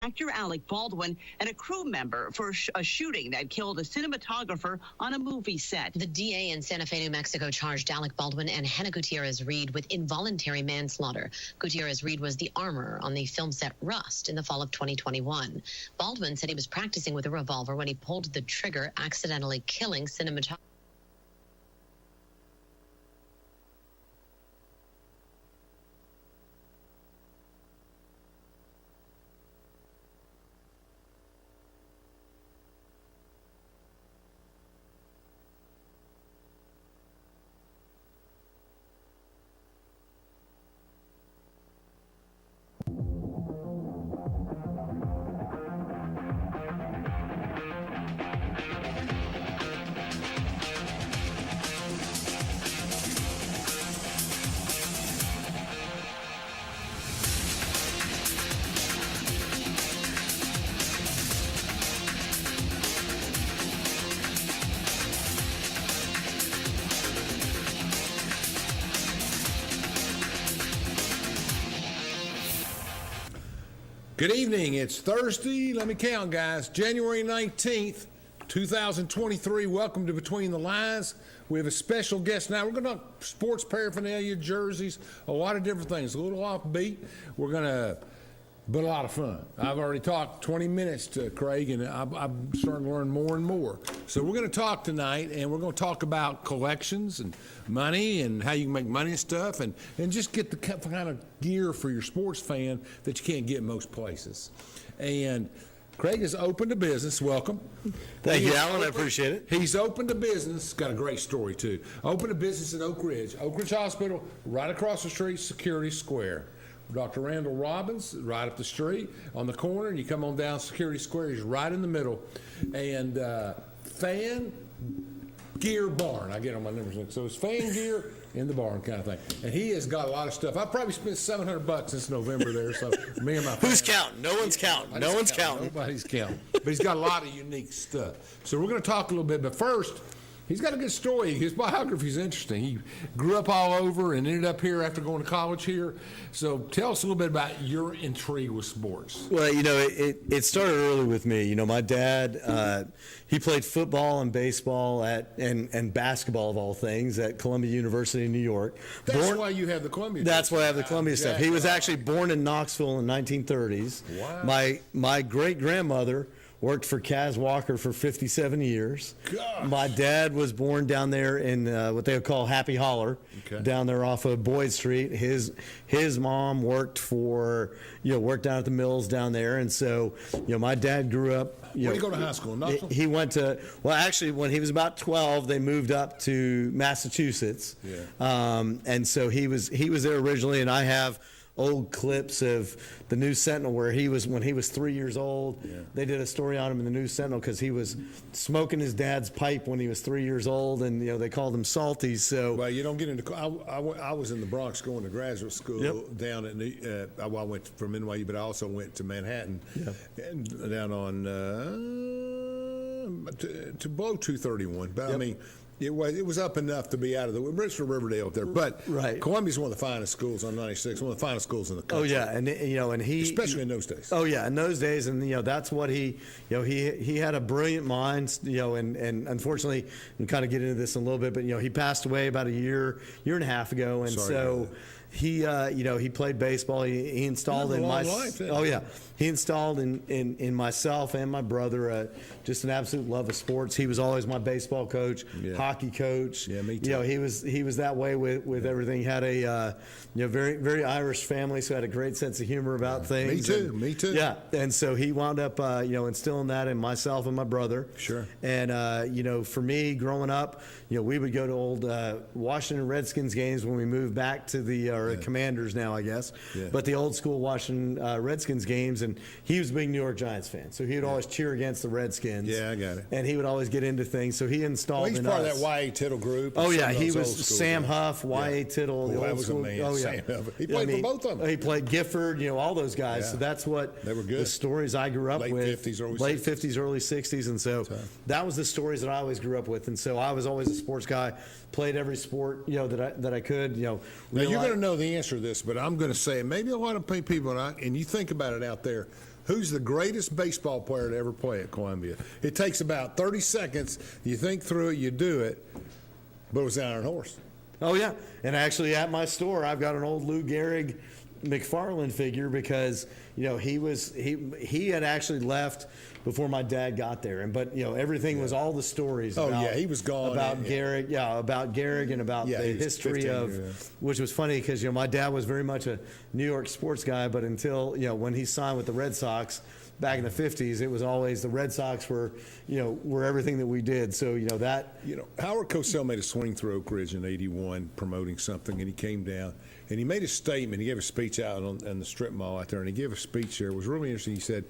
actor Alec Baldwin and a crew member for a shooting that killed a cinematographer on a movie set. The DA in Santa Fe, New Mexico charged Alec Baldwin and Hannah Gutierrez-Reed with involuntary manslaughter. Gutierrez-Reed was the armorer on the film set Rust in the fall of 2021. Baldwin said he was practicing with a revolver when he pulled the trigger, accidentally killing cinematographer. Good evening. It's Thursday. Let me count, guys. January 19th, 2023. Welcome to Between the Lines. We have a special guest now. We're going to talk sports paraphernalia, jerseys, a lot of different things. A little offbeat. We're going to, but a lot of fun. I've already talked 20 minutes to Craig, and I'm starting to learn more and more. So we're going to talk tonight, and we're going to talk about collections and money and how you can make money and stuff, and just get the kind of gear for your sports fan that you can't get most places. And Craig has opened a business. Welcome. Thank you, Alan. I appreciate it. He's opened a business. Got a great story, too. Opened a business in Oak Ridge Hospital, right across the street, Security Square. Dr. Randall Robbins, right up the street on the corner, and you come on down Security Square. He's right in the middle. And fan gear barn. I get on my numbers. So it's fan gear in the barn kind of thing. And he has got a lot of stuff. I've probably spent $700 since November there. So me and my Who's counting? No one's counting. No one's counting. Nobody's counting. But he's got a lot of unique stuff. So we're going to talk a little bit. But first, he's got a good story. His biography is interesting. He grew up all over and ended up here after going to college here. So tell us a little bit about your intrigue with sports. Well, you know, it started early with me. You know, my dad, he played football and baseball and basketball of all things at Columbia University in New York. That's why you have the Columbia. That's why I have the Columbia stuff. He was actually born in Knoxville in the 1930s. Wow. My great-grandmother worked for Kaz Walker for 57 years. Gosh. My dad was born down there in what they would call Happy Holler, down there off of Boyd Street. His mom worked down at the mills down there, and so my dad grew up. Where did he go to high school? Knoxville? He went to actually when he was about 12, they moved up to Massachusetts. Yeah. And so he was there originally, and I have old clips of the News Sentinel where when he was 3 years old. Yeah. They did a story on him in the News Sentinel because he was smoking his dad's pipe when he was 3 years old, and they called him Salty. So well, you don't get into. I was in the Bronx going to graduate school down at I went from NYU, but I also went to Manhattan and down on to below 231. But I mean. It was up enough to be out of the Richmond Riverdale up there, but Columbia's one of the finest schools on 96, one of the finest schools in the country. Oh yeah, and he especially in those days. Oh yeah, in those days, and that's what he had a brilliant mind, and unfortunately, we kind of get into this in a little bit, but he passed away about a year and a half ago, and he played baseball. He installed in my life. Oh yeah, he installed in myself and my brother just an absolute love of sports. He was always my baseball coach, hockey coach. Yeah, me too. He was that way with everything. He had a very very Irish family, so had a great sense of humor about things. Me too. Yeah, and so he wound up instilling that in myself and my brother. Sure. And for me growing up, we would go to old Washington Redskins games when we moved back to the Commanders now, I guess. Yeah. But the old school Washington Redskins games, and he was a big New York Giants fan, so he would always cheer against the Redskins. Yeah, I got it. And he would always get into things, so he installed. Well, he's part of that Y.A. Tittle group. Oh yeah, he was Sam Huff, Y.A. Tittle. The old school. Man. Oh yeah, he played for both of them. He played Gifford, all those guys. Yeah. So that's what they were good. The stories I grew up with. Late 50s, early 60s, and so that was the stories that I always grew up with. And so I was always a sports guy. Played every sport that I could. Now you're going to know the answer to this, but I'm going to say it. Maybe a lot of people, and you think about it out there, who's the greatest baseball player to ever play at Columbia? It takes about 30 seconds. You think through it, you do it, but it was Iron Horse. Oh, yeah. And actually, at my store, I've got an old Lou Gehrig McFarland figure because, he had actually left before my dad got there. But, everything was all the stories. He was gone. About Gehrig. Yeah, about Gehrig and about the history of, which was funny because, my dad was very much a New York sports guy, but until, when he signed with the Red Sox, back in the 50s, it was always the Red Sox were everything that we did. So, Howard Cosell made a swing through Oak Ridge in '81 promoting something, and he came down and he made a statement. He gave a speech out on the strip mall out there, and he gave a speech there. It was really interesting. He said,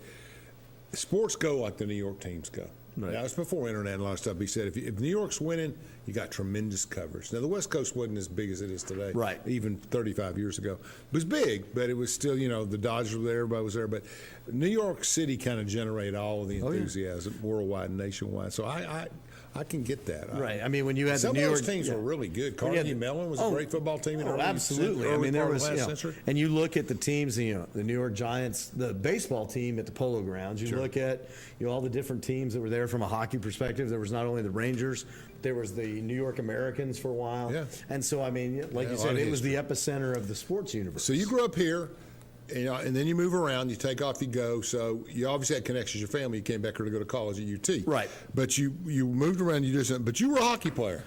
sports go like the New York teams go. Right. Now, it's before internet and a lot of stuff. He said, if New York's winning, you got tremendous coverage. Now, the West Coast wasn't as big as it is today. Right. Even 35 years ago. It was big, but it was still, the Dodgers were there, everybody was there. But New York City kind of generated all of the enthusiasm worldwide and nationwide. So I can get that. Right. I mean, when you had some the New of York those teams were really good. Carnegie Mellon was a great football team in the absolutely. early there part was, of the last century. And you look at the teams, the New York Giants, the baseball team at the Polo Grounds. You look at all the different teams that were there from a hockey perspective. There was not only the Rangers, there was the New York Americans for a while. Yeah. And so, I mean, like you said, it was the epicenter of the sports universe. So you grew up here. And then you move around, you take off, you go. So you obviously had connections with your family. You came back here to go to college at UT. Right. But you moved around, you did something. But you were a hockey player.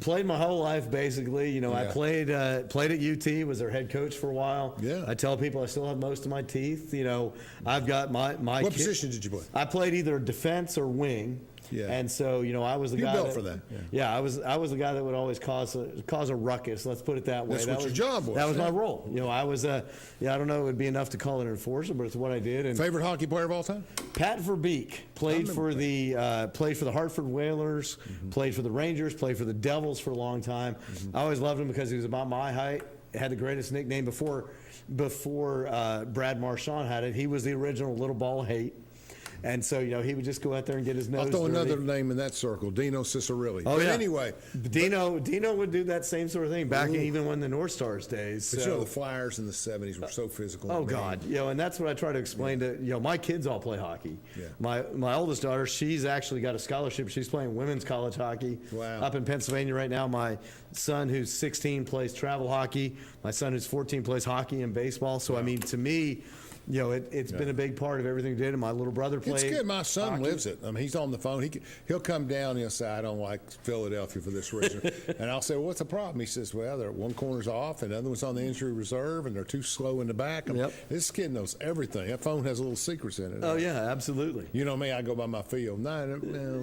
Played my whole life, basically. I played at UT, was their head coach for a while. Yeah. I tell people I still have most of my teeth. I've got my What position did you play? I played either defense or wing. Yeah. And so, I was the guy built for that. Yeah, I was the guy that would always cause a ruckus. Let's put it that way. That's what your job was. That was my role. I was I don't know, it would be enough to call it an enforcer, but it's what I did. And favorite hockey player of all time? Pat Verbeek played for the Hartford Whalers, played for the Rangers, played for the Devils for a long time. I always loved him because he was about my height. Had the greatest nickname before Brad Marchand had it. He was the original Little Ball of Hate. And so, he would just go out there and get his nose I'll throw dirty. another name in that circle, Dino Cicerilli. Oh, but yeah. Anyway. Dino would do that same sort of thing back even when the North Stars days. But the Flyers in the 70s were so physical. Oh, God. And that's what I try to explain to, my kids all play hockey. Yeah. My oldest daughter, she's actually got a scholarship. She's playing women's college hockey up in Pennsylvania right now. My son, who's 16, plays travel hockey. My son, who's 14, plays hockey and baseball. So, I mean, to me, it's been a big part of everything we did. And my little brother played. It's good. My son hockey. lives it. I mean, he's on the phone. He'll come down and he'll say, I don't like Philadelphia for this reason. And I'll say, well, what's the problem? He says, well, one corner's off and the other one's on the injury reserve and they're too slow in the back. This kid knows everything. That phone has little secrets in it. Oh, yeah, absolutely. You know me, I go by my feel. No,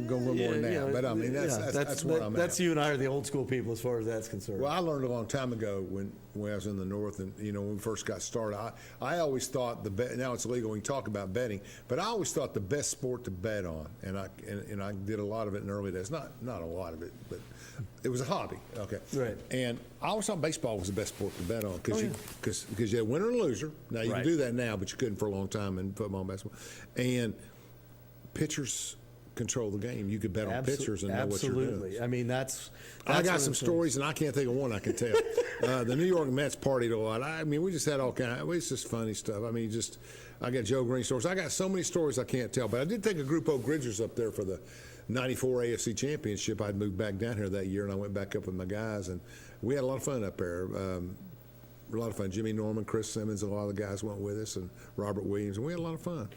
go a little more now. But I mean, that's where I'm at. That's you and I are the old school people as far as that's concerned. Well, I learned a long time ago when I was in the North and, when we first got started, I always thought now it's legal, we can talk about betting, but I always thought the best sport to bet on, and I did a lot of it in early days, not a lot of it, but it was a hobby. Okay. Right. And I always thought baseball was the best sport to bet on because you had winner and loser. Now you can do that now, but you couldn't for a long time in football and basketball. And pitchers control the game. You could bet on pitchers and know what you're doing. Absolutely. I mean, that's I got some stories, and I can't think of one I can tell. The New York Mets partied a lot. I mean, we just had all kind of, it's just funny stuff. I mean, I got Joe Green stories. I got so many stories I can't tell. But I did take a group of Gridgers up there for the 94 AFC Championship. I'd moved back down here that year, and I went back up with my guys, and we had a lot of fun up there. A lot of fun. Jimmy Norman, Chris Simmons, a lot of the guys went with us, and Robert Williams, and we had a lot of fun.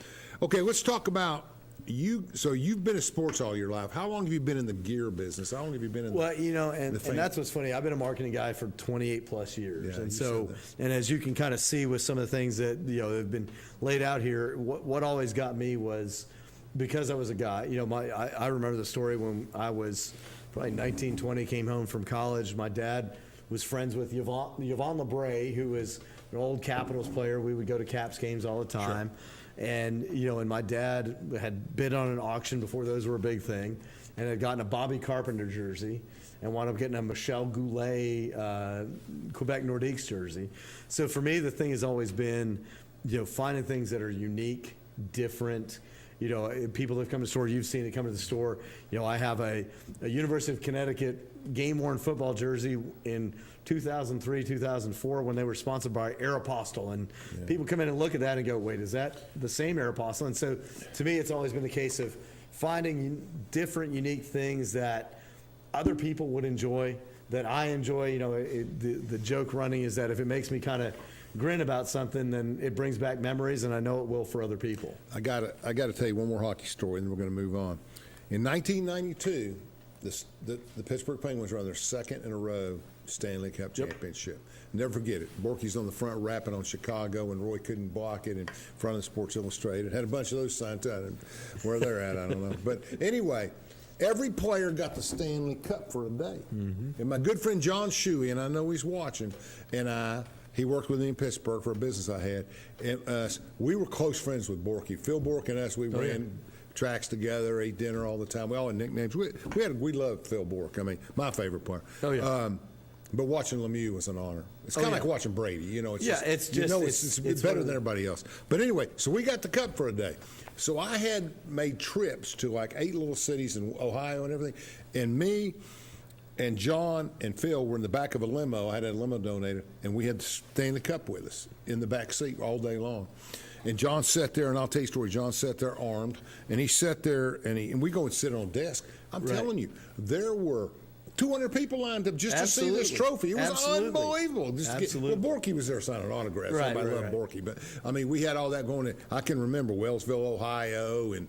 Okay, let's talk about so you've been in sports all your life. How long have you been in the gear business? How long have you been in and that's what's funny. I've been a marketing guy for 28 plus years. Yeah, and so, and as you can kind of see with some of the things that, have been laid out here, what always got me was because I was a guy, I remember the story when I was probably 19, 20, came home from college. My dad was friends with Yvonne LeBray, who was an old Capitals player. We would go to Caps games all the time. Sure. And, and my dad had bid on an auction before those were a big thing and had gotten a Bobby Carpenter jersey and wound up getting a Michel Goulet Quebec Nordiques jersey. So for me, the thing has always been, finding things that are unique, different, people that have come to the store, you've seen it come to the store. I have a University of Connecticut game-worn football jersey in 2003, 2004 when they were sponsored by Aeropostale. And people come in and look at that and go, wait, is that the same Aeropostale? And so to me, it's always been the case of finding different, unique things that other people would enjoy, that I enjoy. The joke running is that if it makes me kind of grin about something, then it brings back memories, and I know it will for other people. I got to tell you one more hockey story, and then we're going to move on. In 1992, the Pittsburgh Penguins were on their second in a row Stanley Cup championship. Never forget it. Borky's on the front rapping on Chicago, and Roy couldn't block it in front of Sports Illustrated. Had a bunch of those signed to where they're at, I don't know. But anyway, every player got the Stanley Cup for a day. And my good friend John Shuey, and I know he's watching, and he worked with me in Pittsburgh for a business I had. And we were close friends with Borky. Phil Bork and us, we ran tracks together, ate dinner all the time. We all had nicknames. We loved Phil Bork. I mean, my favorite player. But watching Lemieux was an honor. It's kind of like watching Brady. It's better than everybody else. But anyway, so we got the cup for a day. So I had made trips to like 8 little cities in Ohio and everything. And me and John and Phil were in the back of a limo. I had a limo donated, and we had to stay in the cup with us in the back seat all day long. And John sat there, and I'll tell you a story. John sat there armed, and he sat there, and we go and sit on a desk. I'm telling you, there were 200 people lined up just to see this trophy. It was unbelievable. Borky was there signing autographs. Everybody loved Borky. But, I mean, we had all that going. I can remember Wellsville, Ohio, and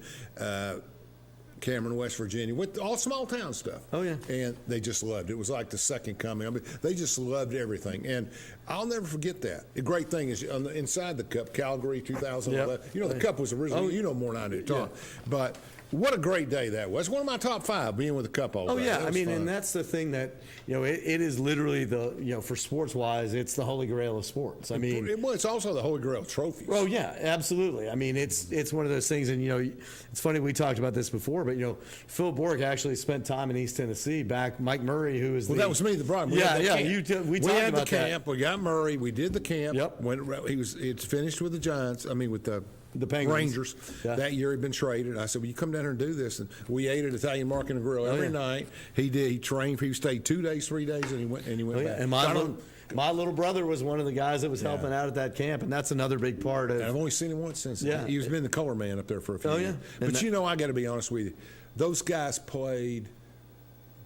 Cameron, West Virginia, with all small town stuff. And they just loved it. It was like the second coming. I mean, they just loved everything. And I'll never forget that. The great thing is, on the inside the cup, Calgary 2011, the cup was originally, more than I do, Tom. But what a great day that was. One of my top 5, being with the cup all day. I mean, fun. And that's the thing that, it is literally for sports-wise, it's the holy grail of sports. I mean, it's also the holy grail of trophies. Oh, yeah, absolutely. I mean, it's one of those things, and, it's funny, we talked about this before, but, Phil Bork actually spent time in East Tennessee back. Mike Murray, who was that was me, the problem. We had the camp. We got Murray. We did the camp. It's finished with the Giants. I mean, with the Penguins. Rangers. That year he'd been traded. I said, "Will you come down here and do this?" And we ate at Italian Market and Grill every night. He did. He trained. He stayed 2 days, 3 days, and he went back. And my little brother was one of the guys that was helping out at that camp, and that's another big part of. And I've only seen him once since. He's been the color man up there for a few years. But I got to be honest with you, those guys played.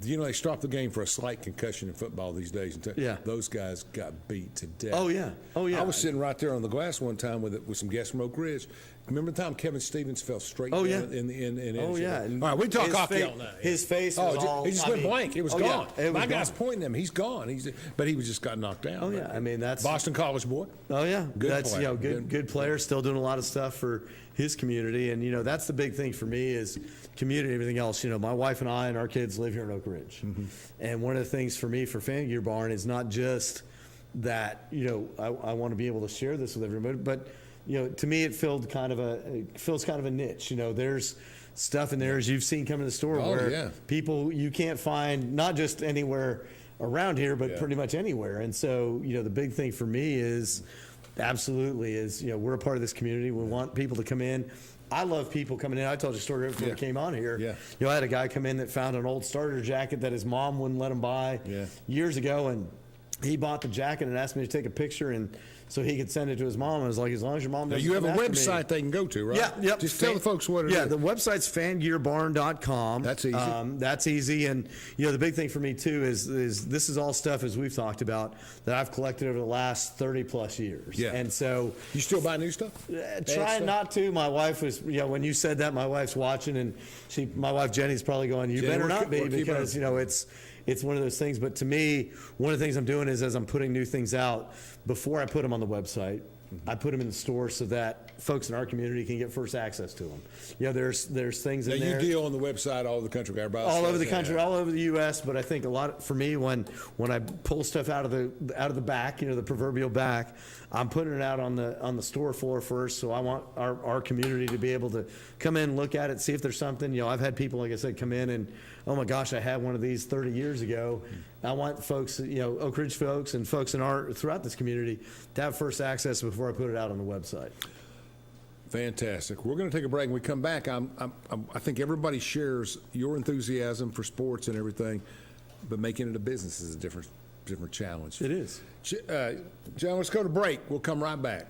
They stop the game for a slight concussion in football these days. Those guys got beat to death. Oh yeah. I was sitting right there on the glass one time with some guests from Oak Ridge. Remember the time Kevin Stevens fell straight down in all right, we talk hockey all night. His face was all. He just went blank. It was gone. My guy's pointing at him. He's gone. But he just got knocked down. I mean, that's Boston College boy. Good player. Good player. Still doing a lot of stuff for his community, and that's the big thing for me is community. Everything else. My wife and I and our kids live here in Oak Ridge, and one of the things for me for Fan Gear Barn is not just that. I want to be able to share this with everybody, but to me, it fills kind of a niche. There's stuff in there, as you've seen come to the store, where people you can't find, not just anywhere around here, but pretty much anywhere. And so, the big thing for me is we're a part of this community. We want people to come in. I love people coming in. I told you a story before we came on here. I had a guy come in that found an old starter jacket that his mom wouldn't let him buy years ago, and he bought the jacket and asked me to take a picture and so he could send it to his mom. And I was like, as long as your mom doesn't. You have a website they can go to, right? Yeah. Just tell the folks what it is. Yeah, the website's fangearbarn.com. That's easy. That's easy. And, the big thing for me, too, is this is all stuff, as we've talked about, that I've collected over the last 30-plus years. Yeah. And so. You still buy new stuff? Trying not to. My wife was, when you said that, my wife's watching, and my wife, Jenny's probably going, you better not be, because, it's one of those things. But to me, one of the things I'm doing is as I'm putting new things out, before I put them on the website, I put them in the store so that folks in our community can get first access to them. There's things in there. You deal on the website all over the country, all over the country, all over the U.S. But I think a lot for me when I pull stuff out of the back, the proverbial back, I'm putting it out on the store floor first. So I want our community to be able to come in, look at it, see if there's something. I've had people, like I said, come in and, oh my gosh, I had one of these 30 years ago. I want folks, Oak Ridge folks and folks throughout this community to have first access before I put it out on the website. Fantastic. We're going to take a break. When we come back, I think everybody shares your enthusiasm for sports and everything, but making it a business is a different challenge. It is. John, let's go to break. We'll come right back.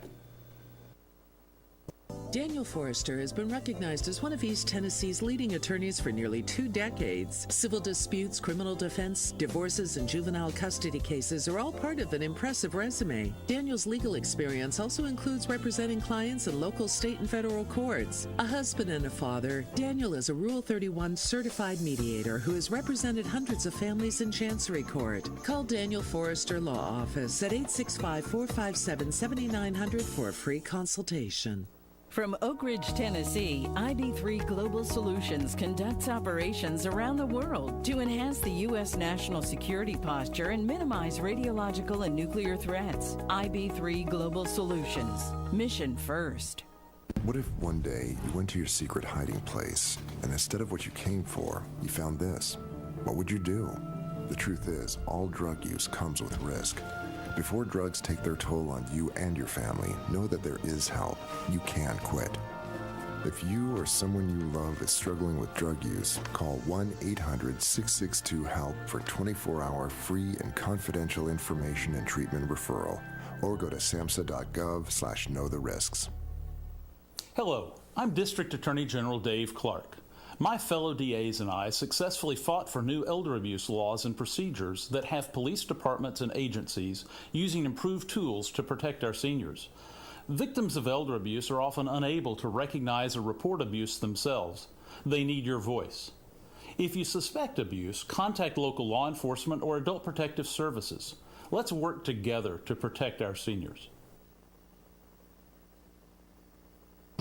Daniel Forrester has been recognized as one of East Tennessee's leading attorneys for nearly 2 decades. Civil disputes, criminal defense, divorces, and juvenile custody cases are all part of an impressive resume. Daniel's legal experience also includes representing clients in local, state, and federal courts. A husband and a father, Daniel is a Rule 31 certified mediator who has represented hundreds of families in Chancery Court. Call Daniel Forrester Law Office at 865-457-7900 for a free consultation. From Oak Ridge, Tennessee, ID3 Global Solutions conducts operations around the world to enhance the U.S. national security posture and minimize radiological and nuclear threats. IB3 Global Solutions. Mission first. What if one day you went to your secret hiding place and instead of what you came for, you found this? What would you do? The truth is, all drug use comes with risk. Before drugs take their toll on you and your family, know that there is help. You can quit. If you or someone you love is struggling with drug use, call 1-800-662-HELP for 24-hour free and confidential information and treatment referral, or go to samhsa.gov/knowtherisks. Hello, I'm District Attorney General Dave Clark. My fellow DAs and I successfully fought for new elder abuse laws and procedures that have police departments and agencies using improved tools to protect our seniors. Victims of elder abuse are often unable to recognize or report abuse themselves. They need your voice. If you suspect abuse, contact local law enforcement or adult protective services. Let's work together to protect our seniors.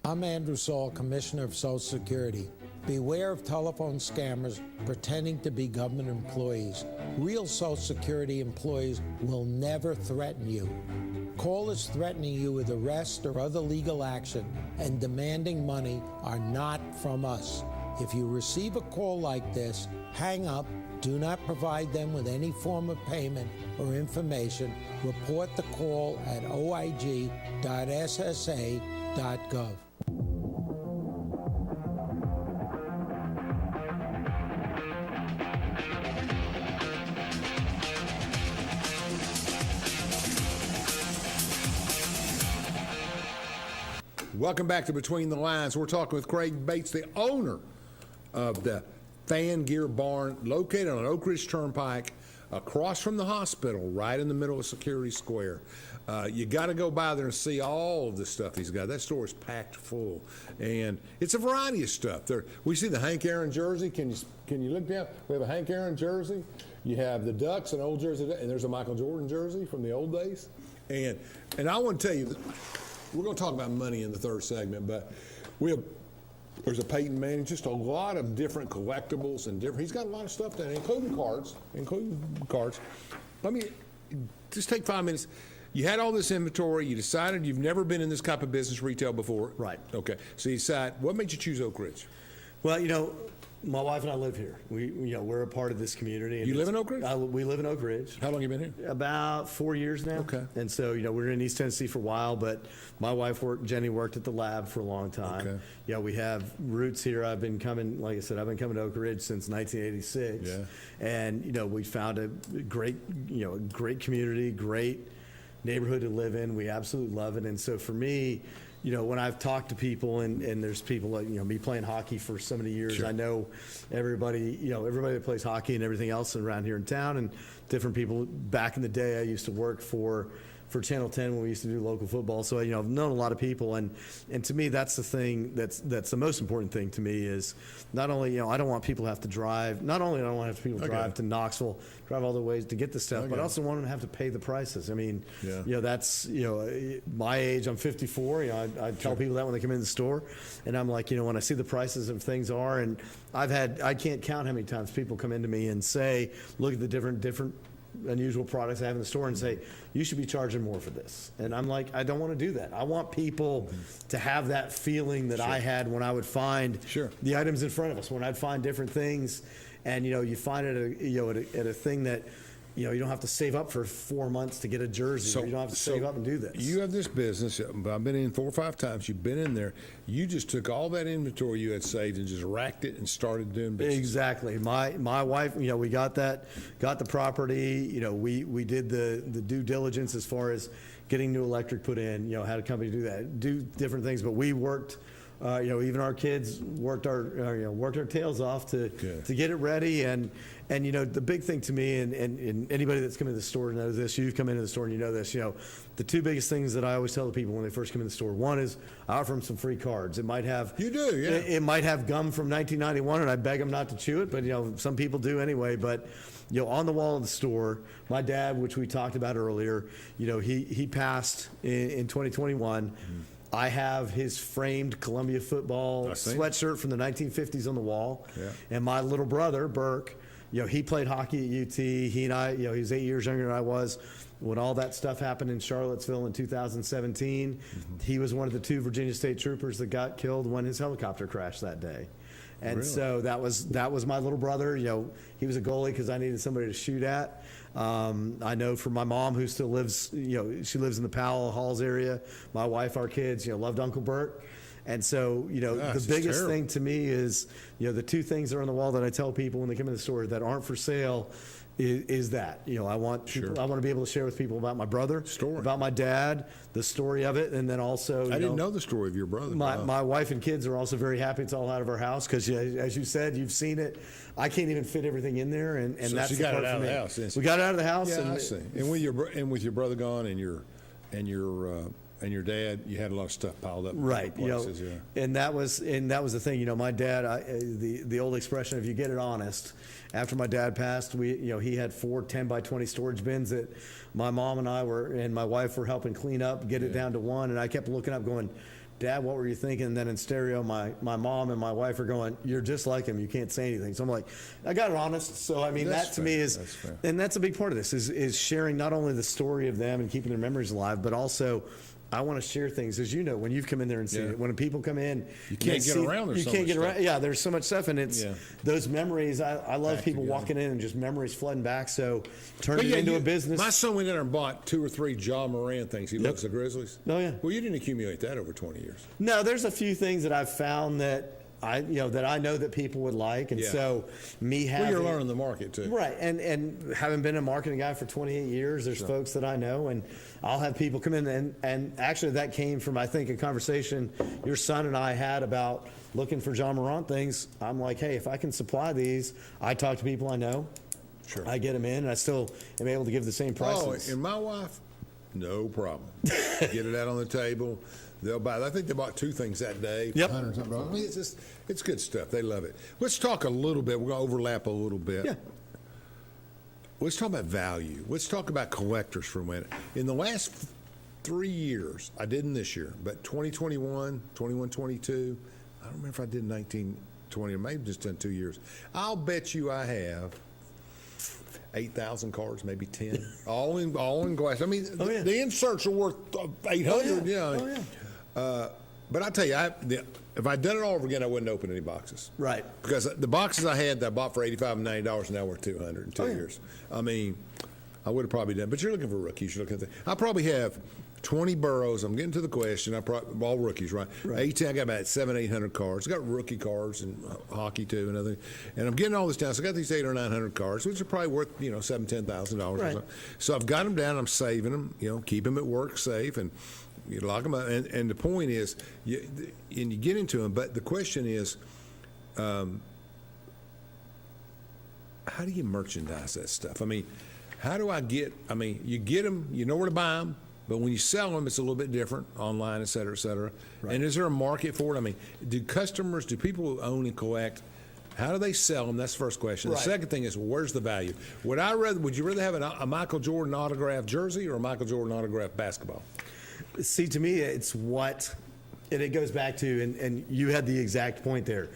I'm Andrew Saul, Commissioner of Social Security. Beware of telephone scammers pretending to be government employees. Real Social Security employees will never threaten you. Callers threatening you with arrest or other legal action and demanding money are not from us. If you receive a call like this, hang up. Do not provide them with any form of payment or information. Report the call at oig.ssa.gov. Welcome back to Between the Lines. We're talking with Craig Bates, the owner of the Fan Gear Barn, located on Oak Ridge Turnpike, across from the hospital, right in the middle of Security Square. You got to go by there and see all of the stuff he's got. That store is packed full, and it's a variety of stuff. We see the Hank Aaron jersey. Can you look down? We have a Hank Aaron jersey. You have the Ducks, an old jersey, and there's a Michael Jordan jersey from the old days. And I want to tell you, we're going to talk about money in the third segment, but there's a Peyton Manning, just a lot of different collectibles and different. He's got a lot of stuff there, including cards. Let me just take 5 minutes. You had all this inventory. You decided you've never been in this type of business retail before. Right. Okay. So you decide, what made you choose Oak Ridge? Well, my wife and I live here. We're a part of this community. And you live in Oak Ridge? We live in Oak Ridge. How long have you been here? About 4 years now. Okay. And so, we're in East Tennessee for a while, but my wife Jenny worked at the lab for a long time. Okay. Yeah, we have roots here. I've been coming to Oak Ridge since 1986. Yeah. And, we found a great community, great neighborhood to live in. We absolutely love it. And so for me, when I've talked to people and there's people like, me playing hockey for so many years, Sure. I know everybody that plays hockey and everything else around here in town, and different people. Back in the day, I used to work for Channel 10 when we used to do local football. So, I've known a lot of people, and to me, that's the thing that's the most important thing to me is not only, I don't want people to have to drive, not only do I don't want people to drive to Knoxville, drive all the ways to get the stuff, but I also want them to have to pay the prices. I mean, that's, my age, I'm 54, I tell people that when they come in the store, and I'm like, when I see the prices of things are, and I can't count how many times people come into me and say, look at the different unusual products I have in the store and say, you should be charging more for this. And I'm like, I don't want to do that. I want people to have that feeling that I had when I would find the items in front of us, when I'd find different things, and you find it at a thing that you don't have to save up for 4 months to get a jersey. You don't have to save up and do this. You have this business. I've been in 4 or 5 times. You've been in there. You just took all that inventory you had saved and just racked it and started doing business. Exactly. My wife, we got the property. We did the due diligence as far as getting new electric put in. Had a company do that, do different things. But we worked. Even our kids worked our tails off to get it ready. And the big thing to me, and anybody that's come into the store knows this. You've come into the store and you know this. The 2 biggest things that I always tell the people when they first come in the store. One is I offer them some free cards. It might have It might have gum from 1991, and I beg them not to chew it. But some people do anyway. But on the wall of the store, my dad, which we talked about earlier, he passed in 2021. Mm-hmm. I have his framed Columbia football sweatshirt from the 1950s on the wall. Yeah. And my little brother, Burke, he played hockey at UT. He and I, he was 8 years younger than I was. When all that stuff happened in Charlottesville in 2017, he was one of the 2 Virginia State troopers that got killed when his helicopter crashed that day. And so that was my little brother. He was a goalie because I needed somebody to shoot at. I know for my mom, who still lives, she lives in the Powell Halls area. My wife, our kids, loved Uncle Bert. And so, the biggest thing to me is, the 2 things that are on the wall that I tell people when they come in the store that aren't for sale is that. I want people, I want to be able to share with people about my brother, about my dad, the story of it, and then also. I didn't know the story of your brother. My wife and kids are also very happy it's all out of our house because, as you said, you've seen it. I can't even fit everything in there, and so that's you got it out of the house. We got it out of the house. Yeah, I see. And with your brother gone and your dad, you had a lot of stuff piled up. Right. Places, and that was the thing. My dad, the old expression, if you get it honest. After my dad passed, he had 4 10-by-20 storage bins that my mom and my wife were helping clean up, get it down to 1. And I kept looking up, going, Dad, what were you thinking? And then in stereo, my mom and my wife are going, you're just like him. You can't say anything. So I'm like, I got it honest. So, I mean, that to me is, and that's a big part of this, is sharing not only the story of them and keeping their memories alive, but also I want to share things, as you know, when you've come in there and seen it. When people come in, you can't get around. You can't get around. Yeah, there's so much stuff, and it's those memories. I love people walking in and just memories flooding back. So turn it into a business. My son went in there and bought 2 or 3 John Moran things. He loves the Grizzlies. Oh yeah. Well, you didn't accumulate that over 20 years. No, there's a few things that I've found that I know that people would like, and so me having. Well, you're learning the market too, right? And having been a marketing guy for 28 years, there's folks that I know, and I'll have people come in, and actually that came from, I think, a conversation your son and I had about looking for John Morant things. I'm like, hey, if I can supply these, I talk to people I know. Sure. I get them in, and I still am able to give the same prices. Oh, and my wife, no problem. Get it out on the table. They'll buy. I think they bought 2 things that day. Yep. $100 something. I mean, it's good stuff. They love it. Let's talk a little bit. We're going to overlap a little bit. Yeah. Let's talk about value. Let's talk about collectors for a minute. In the last 3 years, I didn't this year, but 2021, 21, 22, I don't remember if I did 19, 20, or maybe just done 2 years. I'll bet you I have 8,000 cards, maybe 10, all in glass. I mean, the inserts are worth 800. But I tell you, if I'd done it all over again, I wouldn't open any boxes. Right. Because the boxes I had that I bought for $85 and $90 now worth $200 in 2 years. I mean, I would have probably done. But you're looking for rookies. You're looking at I probably have 20 Burrows. I'm getting to the question. All rookies, right? 18. I got about 700, 800 cards. I got rookie cards and hockey too, and other. And I'm getting all this down. So I got these 800 or 900 cards, which are probably worth $7,000, $10,000 or something. So I've got them down. I'm saving them. Keep them at work safe, and you lock them up. And the point is, you get into them. But the question is, how do you merchandise that stuff? I mean, how do I get? I mean, you get them. You know where to buy them. But when you sell them, it's a little bit different online, et cetera, et cetera. Right. And is there a market for it? I mean, do people who own and collect, how do they sell them? That's the first question. Right. The second thing is, where's the value? Would you rather have a Michael Jordan autographed jersey or a Michael Jordan autographed basketball? See, to me, it's what, and it goes back to, and you had the exact point there.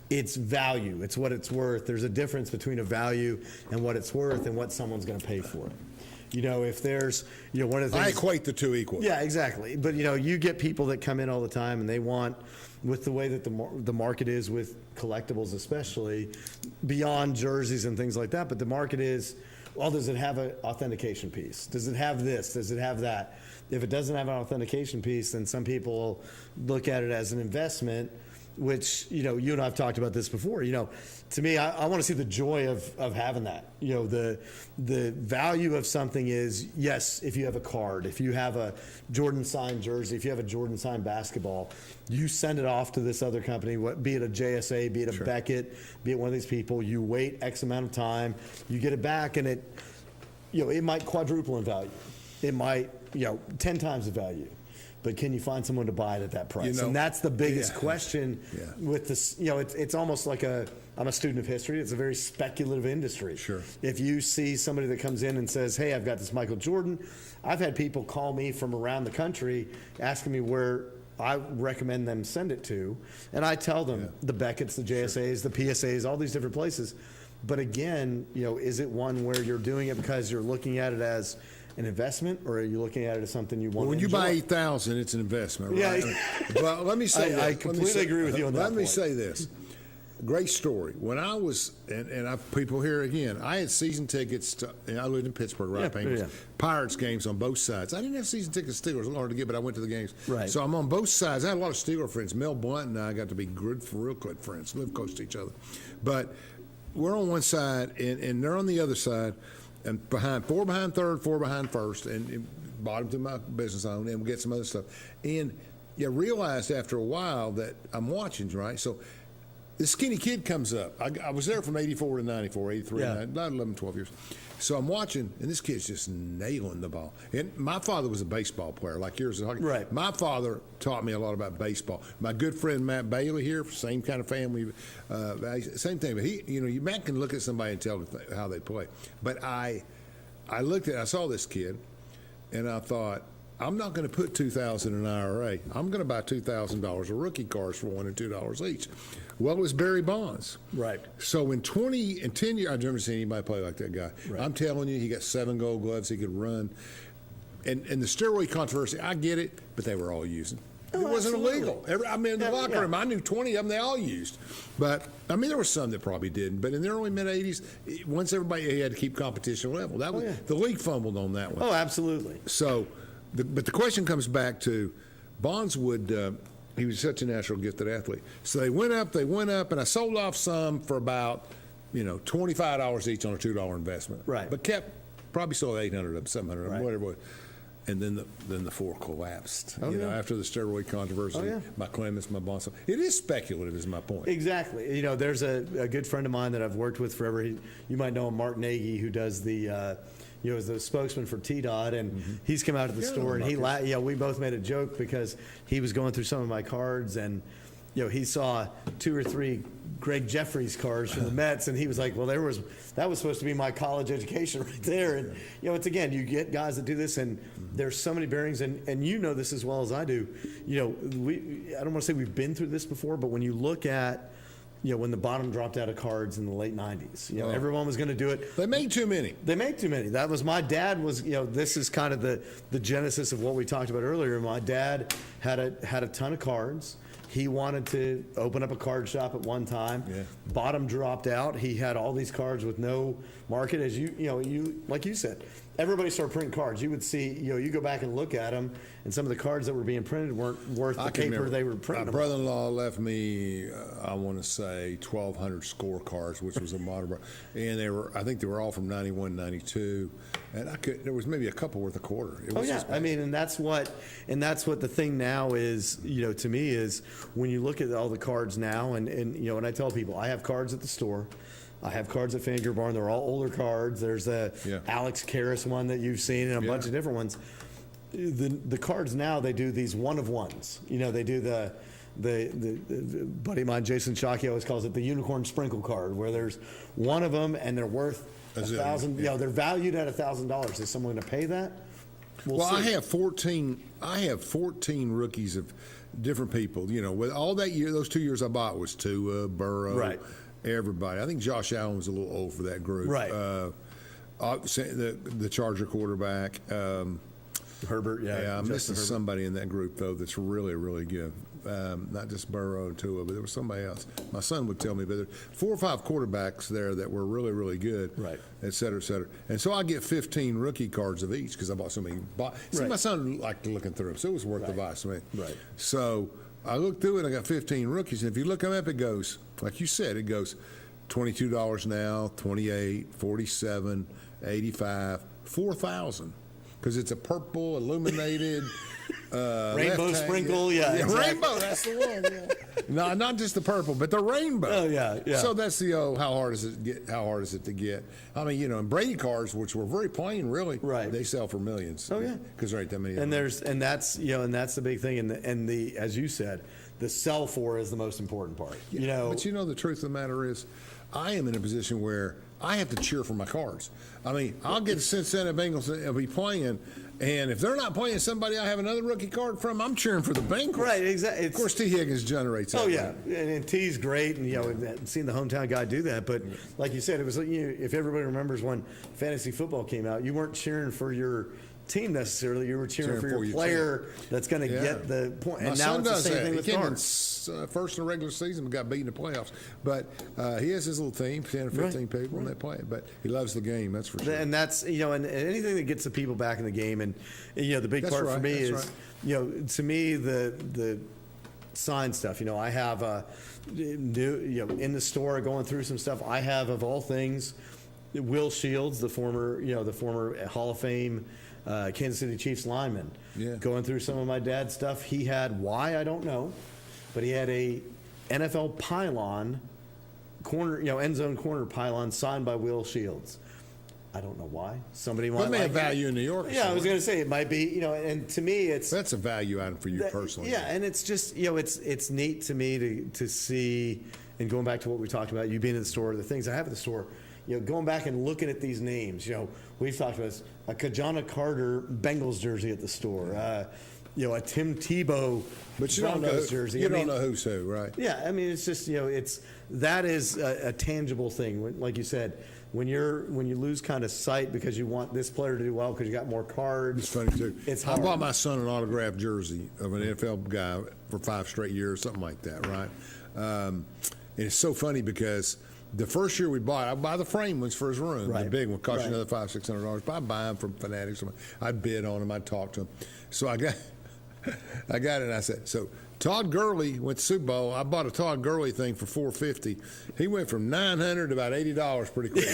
It's value. It's what it's worth. There's a difference between a value and what it's worth and what someone's going to pay for it. If there's, one of the things. I equate the two equally. Yeah, exactly. But, you get people that come in all the time and they want, with the way that the market is with collectibles especially, beyond jerseys and things like that, but the market is, well, does it have an authentication piece? Does it have this? Does it have that? If it doesn't have an authentication piece, then some people look at it as an investment, which, you and I have talked about this before. To me, I want to see the joy of having that. The value of something is, yes, if you have a card, if you have a Jordan signed jersey, if you have a Jordan signed basketball, you send it off to this other company, be it a JSA, be it a Beckett, be it one of these people, you wait X amount of time, you get it back, and it might quadruple in value. It might, 10 times the value. But can you find someone to buy it at that price? And that's the biggest question with this. It's almost like I'm a student of history. It's a very speculative industry. Sure. If you see somebody that comes in and says, hey, I've got this Michael Jordan, I've had people call me from around the country asking me where I recommend them send it to. And I tell them the Beckett's, the JSAs, the PSAs, all these different places. But again, is it one where you're doing it because you're looking at it as an investment, or are you looking at it as something you want to when enjoy? You buy 8,000, it's an investment, right? Yeah. Well, let me say this. I completely agree with you on that Let me point. say this. Great story. When I was, people here again, I had season tickets to, and I lived in Pittsburgh, right? Pirates games on both sides. I didn't have season tickets to Steelers. It was hard to get, but I went to the games. Right. So I'm on both sides. I had a lot of Steeler friends. Mel Blunt and I got to be real good friends, live close to each other. But we're on one side, and they're on the other side. And four behind third, four behind first, and bottom to my business own, and we'll get some other stuff. And you realized after a while that I'm watching, right? So this skinny kid comes up. I was there from 84 to 94, 83, about 11, 12 years. So I'm watching, and this kid's just nailing the ball. And my father was a baseball player, like yours. Right. My father taught me a lot about baseball. My good friend Matt Bailey here, same kind of family, same thing. But Matt can look at somebody and tell how they play. But I saw this kid, and I thought, I'm not going to put $2,000 in an IRA. I'm going to buy $2,000 of rookie cards for $1 and $2 each. Well, it was Barry Bonds. Right. So in 10 years, I've never seen anybody play like that guy. Right. I'm telling you, he got 7 gold gloves. He could run. And the steroid controversy, I get it, but they were all using. It wasn't illegal. In the locker room, I knew 20 of them they all used. But, there were some that probably didn't. But in the early, mid-'80s, once everybody had to keep competition level. That was the league fumbled on that one. Oh, absolutely. So, but the question comes back to Bonds he was such a natural gifted athlete. So they went up, and I sold off some for about, $25 each on a $2 investment. Right. But probably sold 800 of them, 700 of them, whatever it was. And then the floor collapsed. After the steroid controversy, my Clemens, my Bonds. It is speculative, is my point. Exactly. There's a good friend of mine that I've worked with forever. You might know him, Mark Nagy, who does the is the spokesman for T-Dot, and he's come out of the store, and we both made a joke because he was going through some of my cards, and he saw 2 or 3 Greg Jeffries cards from the Mets, and he was like, well, that was supposed to be my college education right there. And it's again, you get guys that do this, and there's so many bearings, and this as well as I do. I don't want to say we've been through this before, but when you look at when the bottom dropped out of cards in the late 90s, everyone was going to do it. They made too many. That was my dad was, this is kind of the genesis of what we talked about earlier. My dad had a ton of cards. He wanted to open up a card shop at one time. Yeah. Bottom dropped out. He had all these cards with no market. As you like you said, everybody started printing cards. You would see, you go back and look at them, and some of the cards that were being printed weren't worth the paper they were printing. My brother-in-law left me, I want to say, 1,200 scorecards, which was a modern, and I think they were all from 91, 92, and there was maybe a couple worth a quarter. It was and that's what the thing now is. To me is when you look at all the cards now, and and I tell people I have cards at the store. I have cards at Fan Gear Barn. They're all older cards. There's the Alex Karras one that you've seen, and a bunch of different ones. The cards now, they do these one-of-ones. They do the buddy of mine, Jason Shockey, always calls it the unicorn sprinkle card, where there's one of them and they're worth $1,000. They're valued at $1,000. Is someone going to pay that? We'll see. I have 14 rookies of different people. With all that year, those 2 years I bought was Tua, Burrow, right. Everybody. I think Josh Allen was a little old for that group. Right. The Charger quarterback. Herbert, I'm missing somebody in that group, though, that's really, really good. not just Burrow and Tua, but there was somebody else. My son would tell me, but there were 4 or 5 quarterbacks there that were really, really good, right, et cetera, et cetera. And so I get 15 rookie cards of each because I bought so many. See, my son liked looking through them, so it was worth the advice to me. Right. So I looked through it, and I got 15 rookies, and if you look them up, it goes, like you said, it goes $22 now, $28, $47, $85, $4,000. Because it's a purple, illuminated, rainbow sprinkle, exactly. Rainbow, that's the one. Yeah. No, not just the purple, but the rainbow. Oh yeah. So that's the how hard is it to get? I mean, and Brady cards, which were very plain, really, right? They sell for millions. Oh yeah, because there ain't that many. And that's the big thing, and the as you said, the sell for is the most important part. Yeah, but the truth of the matter is, I am in a position where I have to cheer for my cards. I mean, I'll get the Cincinnati Bengals and be playing, and if they're not playing somebody I have another rookie card from, I'm cheering for the Bengals. Right, exactly. Of course, T. Higgins generates that. Oh, yeah, and T's great, and seeing the hometown guy do that. But like you said, it was if everybody remembers when fantasy football came out, you weren't cheering for your team necessarily. You were cheering for your player that's going to get the point. And now it's the same thing with cards. First in the regular season, but got beat in the playoffs. But he has his little team, 10 or 15 people, and they play it. But he loves the game, that's for sure. And that's and anything that gets the people back in the game. And the big part for me is to me the sign stuff. I have in the store going through some stuff. I have, of all things, Will Shields, the former Hall of Fame Kansas City Chiefs lineman. Yeah. Going through some of my dad's stuff, he had I don't know, but he had a NFL pylon corner, end zone corner pylon signed by Will Shields. I don't know why. Somebody might have value in New York. Yeah, I was going to say it might be, and to me that's a value item for you personally. Yeah, and it's just it's neat to me to see, and going back to what we talked about, you being in the store, the things I have at the store. Going back and looking at these names, we've talked about this, a Kajana Carter Bengals jersey at the store, a Tim Tebow Broncos jersey. You don't know who's who, right? Yeah, I mean, it's just, that is a tangible thing. Like you said, when you lose kind of sight because you want this player to do well because you got more cards. It's funny too. It's hard. I bought my son an autographed jersey of an NFL guy for 5 straight years, something like that, right? And it's so funny because the first year we bought, I'd buy the frame ones for his room. Right. The big one cost you another $500-$600. But I'd buy them from Fanatics. I'd bid on them. I'd talk to them. So I got it, and I said, so Todd Gurley went to Super Bowl. I bought a Todd Gurley thing for $450. He went from $900 to about $80 pretty quick.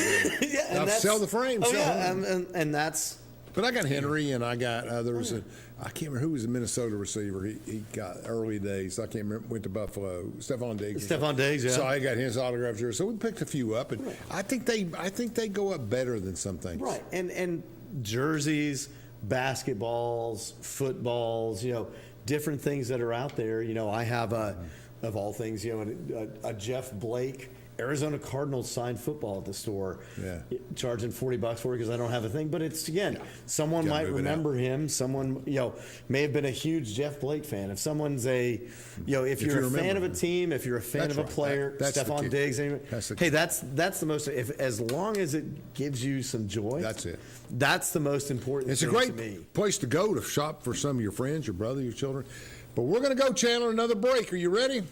Yeah, and sell the frame. Oh, yeah, and that's. But I got Henry, and I got others. I can't remember who was the Minnesota receiver. He got early days. I can't remember. Went to Buffalo. Stephon Diggs. Stephon Diggs, yeah. So I got his autograph jersey. So we picked a few up, and I think they go up better than some things. Right, and jerseys, basketballs, footballs, different things that are out there. I have of all things, a Jeff Blake Arizona Cardinals signed football at the store, charging $40 for it because I don't have a thing. But it's someone might remember him. Someone may have been a huge Jeff Blake fan. If someone's if you're a fan of a team, if you're a fan of a player, Stephon Diggs. That's the most. As long as it gives you some joy, that's it. That's the most important. It's a great place to go to shop for some of your friends, your brother, your children. But we're going to go, Chandler. Another break. Are you ready?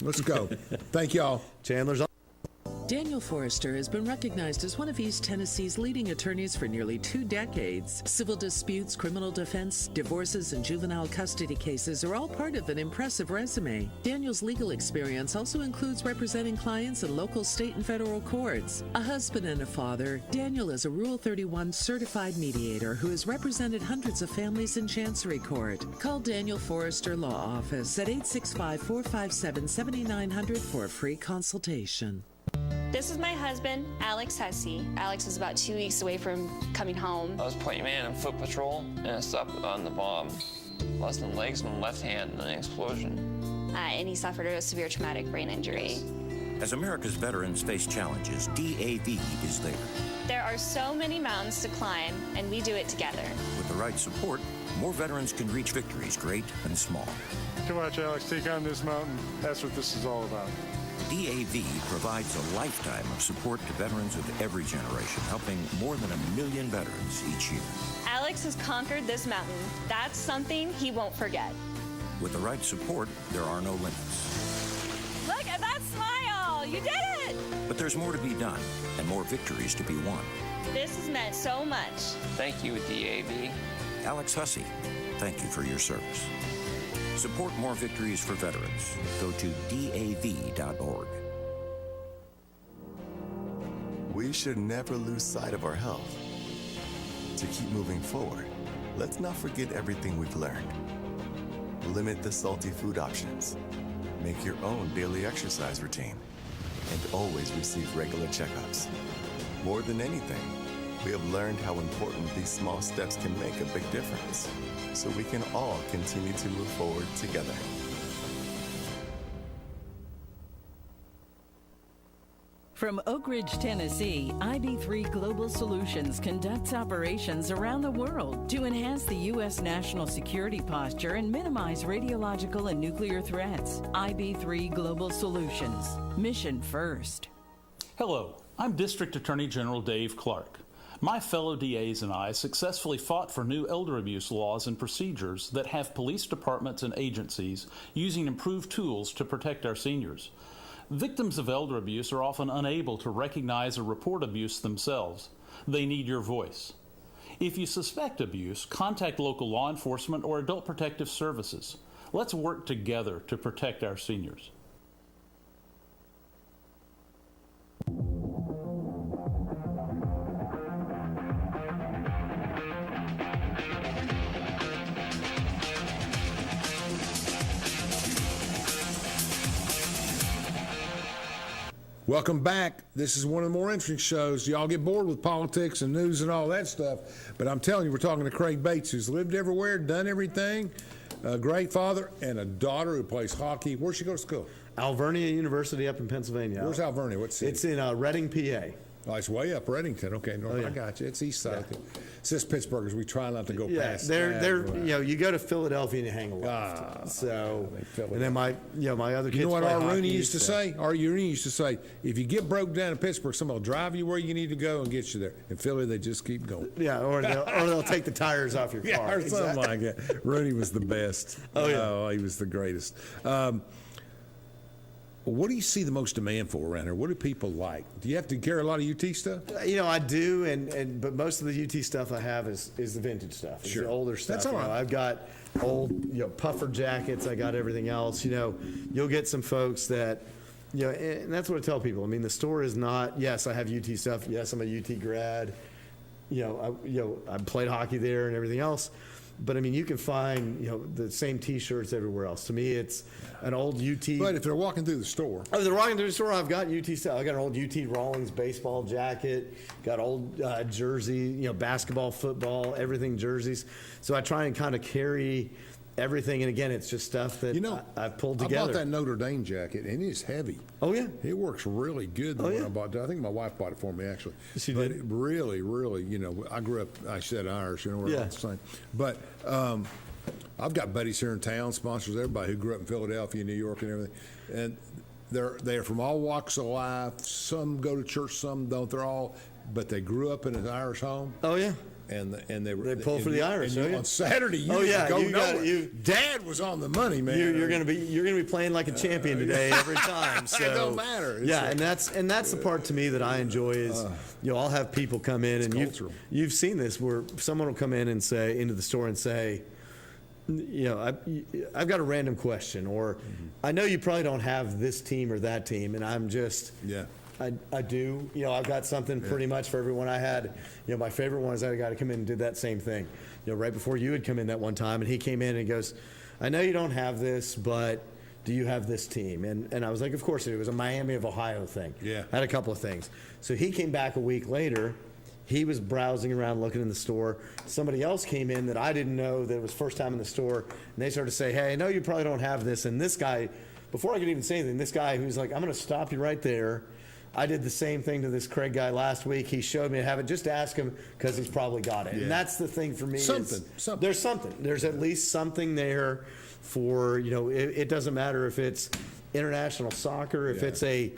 Let's go. Thank y'all. Chandler's. Daniel Forrester has been recognized as one of East Tennessee's leading attorneys for nearly 2 decades. Civil disputes, criminal defense, divorces, and juvenile custody cases are all part of an impressive resume. Daniel's legal experience also includes representing clients in local, state, and federal courts. A husband and a father, Daniel is a Rule 31 certified mediator who has represented hundreds of families in Chancery Court. Call Daniel Forrester Law Office at 865-457-7900 for a free consultation. This is my husband, Alex Hussey. Alex is about 2 weeks away from coming home. I was point man on foot patrol, and I stopped on the bomb. Lost my legs and my left hand in an explosion. And he suffered a severe traumatic brain injury. As America's veterans face challenges, DAV is there. There are so many mountains to climb, and we do it together. With the right support, more veterans can reach victories, great and small. To watch Alex take on this mountain, that's what this is all about. DAV provides a lifetime of support to veterans of every generation, helping more than 1 million veterans each year. Alex has conquered this mountain. That's something he won't forget. With the right support, there are no limits. Look at that smile! You did it! But there's more to be done and more victories to be won. This has meant so much. Thank you, DAV. Alex Hussey, thank you for your service. Support more victories for veterans. Go to DAV.org. We should never lose sight of our health. To keep moving forward, let's not forget everything we've learned. Limit the salty food options. Make your own daily exercise routine. And always receive regular checkups. More than anything, we have learned how important these small steps can make a big difference, so we can all continue to move forward together. From Oak Ridge, Tennessee, IB3 Global Solutions conducts operations around the world to enhance the U.S. national security posture and minimize radiological and nuclear threats. IB3 Global Solutions. Mission first. Hello, I'm District Attorney General Dave Clark. My fellow DAs and I successfully fought for new elder abuse laws and procedures that have police departments and agencies using improved tools to protect our seniors. Victims of elder abuse are often unable to recognize or report abuse themselves. They need your voice. If you suspect abuse, contact local law enforcement or adult protective services. Let's work together to protect our seniors. Welcome back. This is one of the more interesting shows. Y'all get bored with politics and news and all that stuff, but I'm telling you, we're talking to Craig Bates, who's lived everywhere, done everything, a great father, and a daughter who plays hockey. Where'd she go to school? Alvernia University up in Pennsylvania. Where's Alvernia? What city? It's in Reading, PA. Oh, it's way up Reddington. Okay, north. Oh, yeah. I got you. It's east side. Yeah. It's just Pittsburghers. We try not to go past. They're you go to Philadelphia and you hang a left. So, and then my other kids. You know what play our hockey, Rooney used to say? Our Rooney used to say, if you get broke down in Pittsburgh, somebody will drive you where you need to go and get you there. In Philly, they just keep going. Yeah, or they'll take the tires off your car. Yeah, or something like that. Rooney was the best. Oh yeah, he was the greatest. What do you see the most demand for around here? What do people like? Do you have to carry a lot of UT stuff? I do, but most of the UT stuff I have is the vintage stuff. It's the older stuff. That's all right. I've got old puffer jackets. I got everything else. You'll get some folks that, and that's what I tell people. I mean, the store is not. Yes, I have UT stuff. Yes, I'm a UT grad. I played hockey there and everything else. But I mean, you can find the same T-shirts everywhere else. To me, it's an old UT. But if they're walking through the store, if they're walking through the store, I've got UT stuff. I got an old UT Rawlings baseball jacket. Got old jersey, basketball, football, everything jerseys. So I try and kind of carry everything. And again, it's just stuff that I've pulled together. I bought that Notre Dame jacket, and it's heavy. Oh yeah, it works really good. The one I bought. I think my wife bought it for me actually. She did. It really, I grew up. I said Irish. We're all the same. But I've got buddies here in town, sponsors everybody who grew up in Philadelphia, New York, and everything, and they're from all walks of life. Some go to church, some don't. But they grew up in an Irish home. Oh yeah. And they pull for the Irish. On Saturday, Dad was on the money, man. You're gonna be playing like a champion today every time. So it don't matter. And that's the part to me that I enjoy is I'll have people come in and you've seen this where someone will come in and say into the store and say, I've got a random question, or I know you probably don't have this team or that team, and I'm just I do. I've got something pretty much for everyone. I had, my favorite one is I had a guy to come in and did that same thing. Right before you had come in that one time, and he came in and he goes, I know you don't have this, but do you have this team? And I was like, of course it was a Miami of Ohio thing. Yeah. I had a couple of things. So he came back a week later. He was browsing around looking in the store. Somebody else came in that I didn't know that it was first time in the store, and they started to say, hey, I know you probably don't have this. And this guy, before I could even say anything, this guy who's like, I'm going to stop you right there. I did the same thing to this Craig guy last week. He showed me to have it. Just ask him because he's probably got it. Yeah. And that's the thing for me. There's something. There's at least something there for, it doesn't matter if it's international soccer, if it's a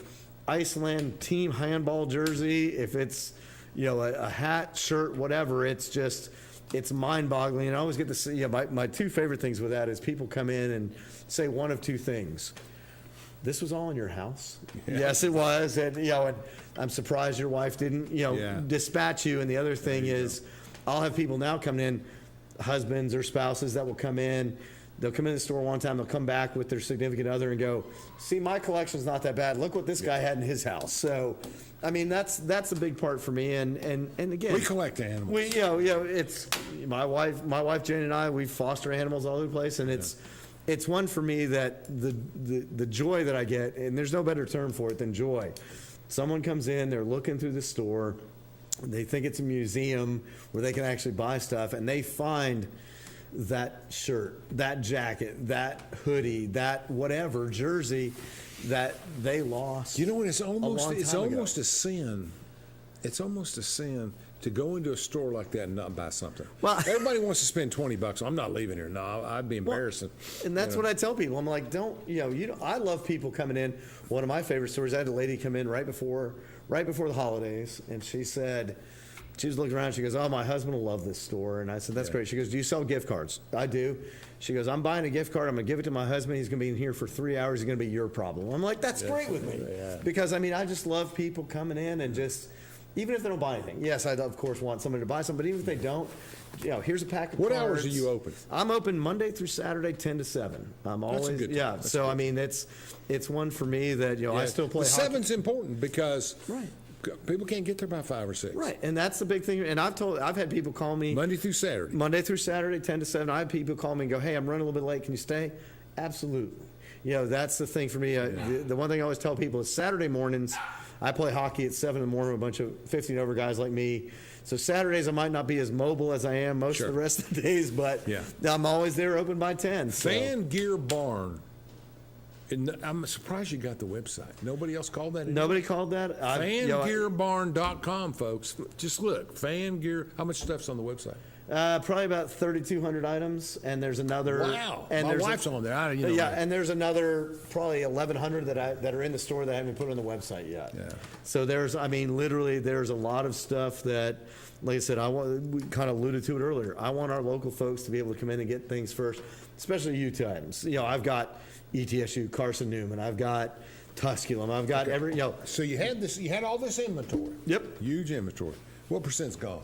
Iceland team handball jersey, if it's, a hat, shirt, whatever. It's just, it's mind-boggling. And I always get to see, my two favorite things with that is people come in and say one of two things. This was all in your house? Yeah. Yes, it was. And, and I'm surprised your wife didn't, dispatch you. And the other thing is, I'll have people now coming in, husbands or spouses that will come in. They'll come in the store one time, they'll come back with their significant other and go, see, my collection's not that bad. Look what this guy had in his house. So, I mean, that's a big part for me. And again, we collect animals. We, it's my wife Jane and I, we foster animals all over the place, and it's one for me that the joy that I get, and there's no better term for it than joy. Someone comes in, they're looking through the store, they think it's a museum where they can actually buy stuff, and they find that shirt, that jacket, that hoodie, that whatever jersey that they lost. You know what? It's almost ago. a sin. It's almost a sin to go into a store like that and not buy something. Well, everybody wants to spend $20. I'm not leaving here. No, I'd be embarrassing. And that's what I tell people. I'm like, I love people coming in. One of my favorite stories, I had a lady come in right before the holidays, and she said, she was looking around, she goes, oh, my husband will love this store. And I said, that's great. She goes, do you sell gift cards? I do. She goes, I'm buying a gift card. I'm going to give it to my husband. He's going to be in here for 3 hours. He's going to be your problem. I'm like, that's great with me. Yeah. Because, I mean, I just love people coming in and just, even if they don't buy anything. Yes, I, of course, want somebody to buy something. But even if they don't, here's a pack of What cards. hours are you open? I'm open Monday through Saturday, 10 to 7. I'm always, that's a good time. That's so, good. I mean, it's one for me that, I still play hockey. 7's important because people can't get there by 5 or 6. Right, and that's the big thing. And I've had people call me Monday through Saturday, 10 to 7. I have people call me and go, hey, I'm running a little bit late. Can you stay? Absolutely. That's the thing for me. The one thing I always tell people is Saturday mornings, I play hockey at 7 in the morning with a bunch of 15 over guys like me. So Saturdays I might not be as mobile as I am most of the rest of the days, but I'm always there open by 10. So. Fan Gear Barn. And I'm surprised you got the website. Nobody else called that? Nobody called that? FanGearBarn.com, folks. Just look. Fan Gear. How much stuff's on the website? Probably about 3,200 items, and there's another. Wow! And my wife's on there. And there's another probably 1,100 that are in the store that I haven't put on the website yet. Yeah. So literally, there's a lot of stuff that, like I said, we kind of alluded to it earlier. I want our local folks to be able to come in and get things first, especially UT items. I've got ETSU, Carson Newman. I've got Tusculum. I've got every. So you had this. You had all this inventory. Yep. Huge inventory. What percent's gone?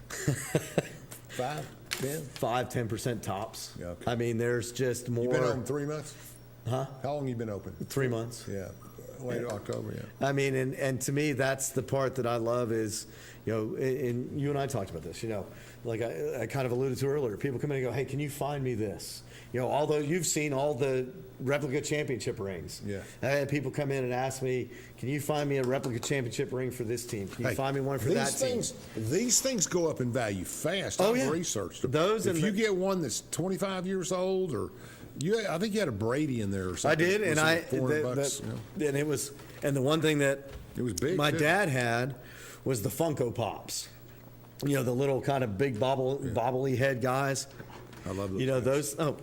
5, 10? 5-10% tops. Yeah, okay. I mean, there's just more. You've been open 3 months? Huh? How long have you been open? 3 months. Yeah. Late October, I mean, and to me, that's the part that I love is, and you and I talked about this, like I kind of alluded to earlier. People come in and go, hey, can you find me this? Although you've seen all the replica championship rings. Yeah. I had people come in and ask me, can you find me a replica championship ring for this team? Can you find me one for that team? These things go up in value fast. I've researched them. If you get one that's 25 years old or I think you had a Brady in there or something. I did, and $400, and it was, and the one thing that it was big. My dad had was the Funko Pops. The little kind of big bobbly head guys. I love those. Those. Oh,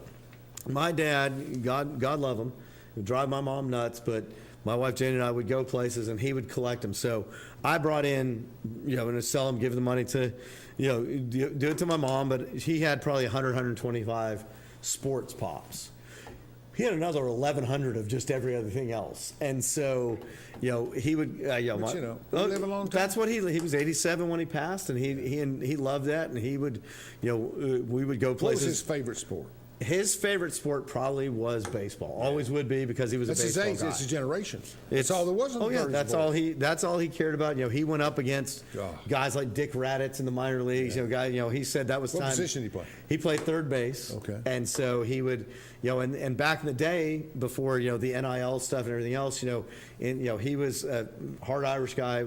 my dad, God love him, would drive my mom nuts, but my wife Jane and I would go places, and he would collect them. So I brought in, and sell them, give the money to, do it to my mom. But he had probably 125 sports pops. He had another 1,100 of just every other thing else, and so he would. Live a long time. That's what he was 87 when he passed, and he loved that, and he would, we would go places. What was his favorite sport? His favorite sport probably was baseball. Always would be because he was a baseball guy. It's his generation. It's all there was. That's all he cared about. He went up against guys like Dick Raditz in the minor leagues. He said that was time. What position did he play? He played third base. Okay. And so he would, and back in the day before the NIL stuff and everything else, he was a hard Irish guy,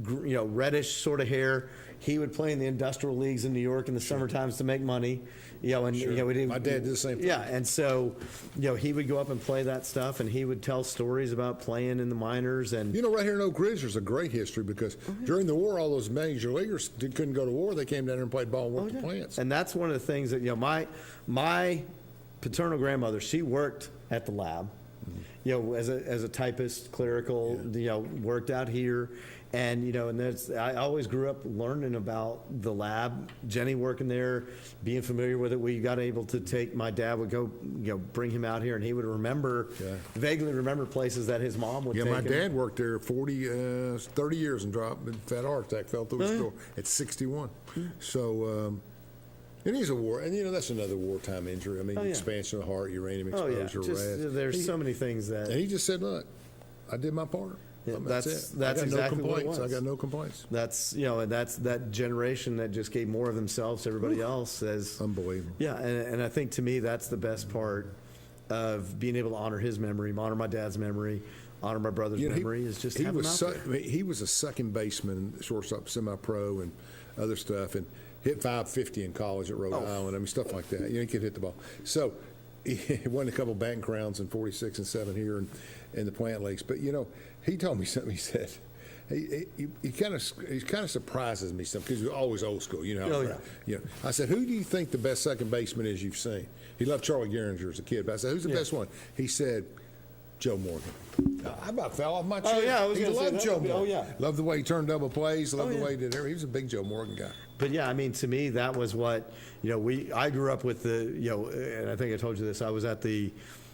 reddish sort of hair. He would play in the industrial leagues in New York in the summer times to make money. My dad did the same thing. Yeah, and so, he would go up and play that stuff, and he would tell stories about playing in the minors. And right here in Oak Ridge, there's a great history because during the war, all those major leaguers couldn't go to war. They came down here and played ball and worked the plants. And that's one of the things that my paternal grandmother, she worked at the lab. as a typist, clerical, worked out here. And, and I always grew up learning about the lab. Jenny working there, being familiar with it. We got able to take, my dad would go, bring him out here, and he would vaguely remember places that his mom would take him. My dad worked there 30 years and had a heart attack, fell through his door at 61. So, it is a war, and that's another wartime injury. I mean, expansion of the heart, uranium exposure, There's so many things that. And he just said, "Look, I did my part." That's it. That's exactly what it was. I got no complaints. That's and that's that generation that just gave more of themselves to everybody else. As unbelievable. Yeah, and I think to me that's the best part of being able to honor his memory, honor my dad's memory, honor my brother's memory. Is just having him out there. He was a second baseman, shortstop, semi-pro, and other stuff, and hit .550 in college at Rhode Island. I mean, stuff like that. He could hit the ball. So he won a couple batting crowns in 46 and 7 here in the plant leagues. But he told me something. He said he kind of surprises me something because he's always old school. I said, who do you think the best second baseman is you've seen? He loved Charlie Gehringer as a kid. But I said, who's the best one? He said, Joe Morgan. I about fell off my chair. Oh yeah, I was he loved say Joe Morgan. Oh yeah, loved the way he turned double plays. Loved the way he did everything. He was a big Joe Morgan guy. But yeah, I mean, to me, that was what I grew up with and I think I told you this. I was at the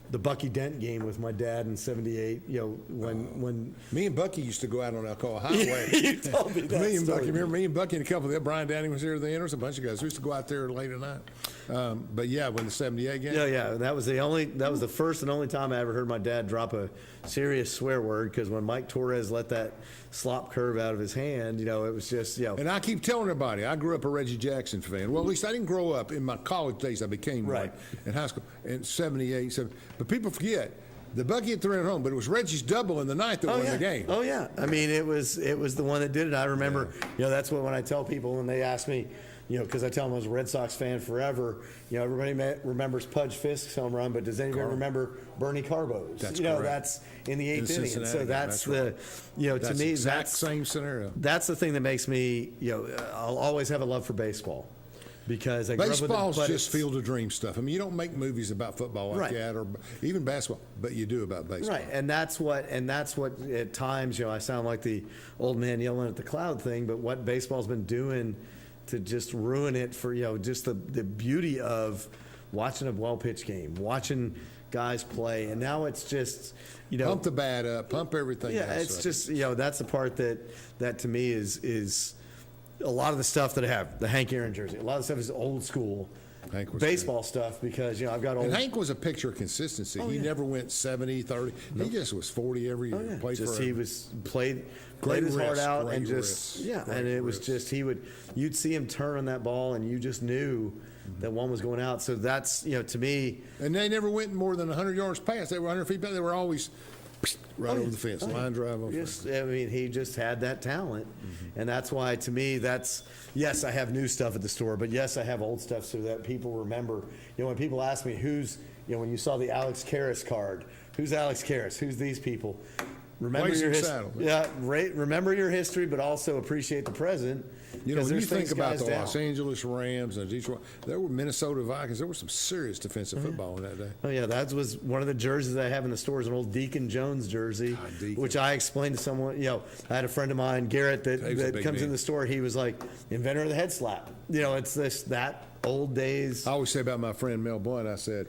Bucky Dent game with my dad in '78. When me and Bucky used to go out on Alcoa Highway. You told me that. Remember me and Bucky and a couple of them. Brian Downing was here then. There was a bunch of guys. We used to go out there late at night. But yeah, when the '78 game. Yeah. That was the first and only time I ever heard my dad drop a serious swear word, because when Mike Torres let that slop curve out of his hand, it was just And I keep telling everybody, I grew up a Reggie Jackson fan. Well, at least I didn't grow up. In my college days, I became one in high school in '78. But people forget the Bucky hit 300 home, but it was Reggie's double in the ninth that won the game. Oh yeah, I mean it was the one that did it. I remember, that's what when I tell people when they ask me, because I tell them I was a Red Sox fan forever. Everybody remembers Pudge Fisk's home run, but does anybody remember Bernie Carbo's? That's that's in the eighth inning. And so that's the, to me, exact same scenario. That's the thing that makes me, I'll always have a love for baseball. Because I grew up with it, baseball's just field of dream stuff. I mean, you don't make movies about football like that, or even basketball, but you do about baseball. Right, and that's what at times, I sound like the old man yelling at the cloud thing, but what baseball's been doing to just ruin it for, just the beauty of watching a well-pitched game, watching guys play, and now it's just, pump the bat up, pump everything. Yeah, it's just, that's the part that to me is a lot of the stuff that I have, the Hank Aaron jersey, a lot of the stuff is old school baseball stuff, because I've got old. And Hank was a picture of consistency. He never went 70, 30. He just was 40 every year. Played played his heart out, and just and it was just you'd see him turn on that ball, and you just knew that one was going out. So that's to me. And they never went more than 100 yards past. They were 100 feet back. They were always over the fence, line drive over. I mean, he just had that talent, and that's why to me yes, I have new stuff at the store, but yes, I have old stuff so that people remember. When people ask me who's, when you saw the Alex Karras card, who's Alex Karras? Who's these people? Remember your history. Yeah, remember your history, but also appreciate the present. When you think about the Los Angeles Rams and Detroit, there were Minnesota Vikings. There was some serious defensive football in that day. Oh yeah, that was one of the jerseys I have in the store is an old Deacon Jones jersey, which I explained to someone. I had a friend of mine, Garrett, that comes in the store. He was like inventor of the head slap. It's that old days. I always say about my friend Mel Blunt. I said,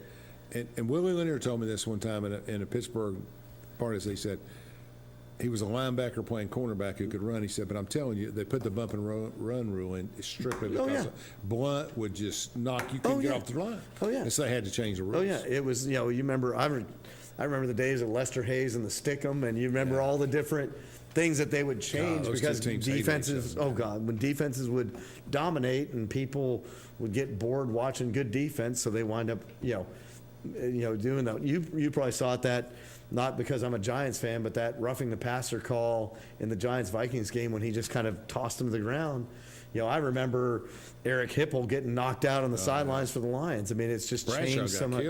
and Willie Lanier told me this one time in a Pittsburgh party. He said. He was a linebacker playing cornerback who could run. He said, but I'm telling you, they put the bump and run rule in strictly because Blunt would just knock you, couldn't get off the line. Oh, yeah. And so they had to change the rules. Oh, yeah. It was, you remember, I remember the days of Lester Hayes and the Stickum, and you remember all the different things that they would change because defenses, when defenses would dominate and people would get bored watching good defense, so they wind up, doing that. You probably saw it not because I'm a Giants fan, but that roughing the passer call in the Giants-Vikings game when he just kind of tossed him to the ground. I remember Eric Hipple getting knocked out on the sidelines for the Lions. I mean, it's just changed so much.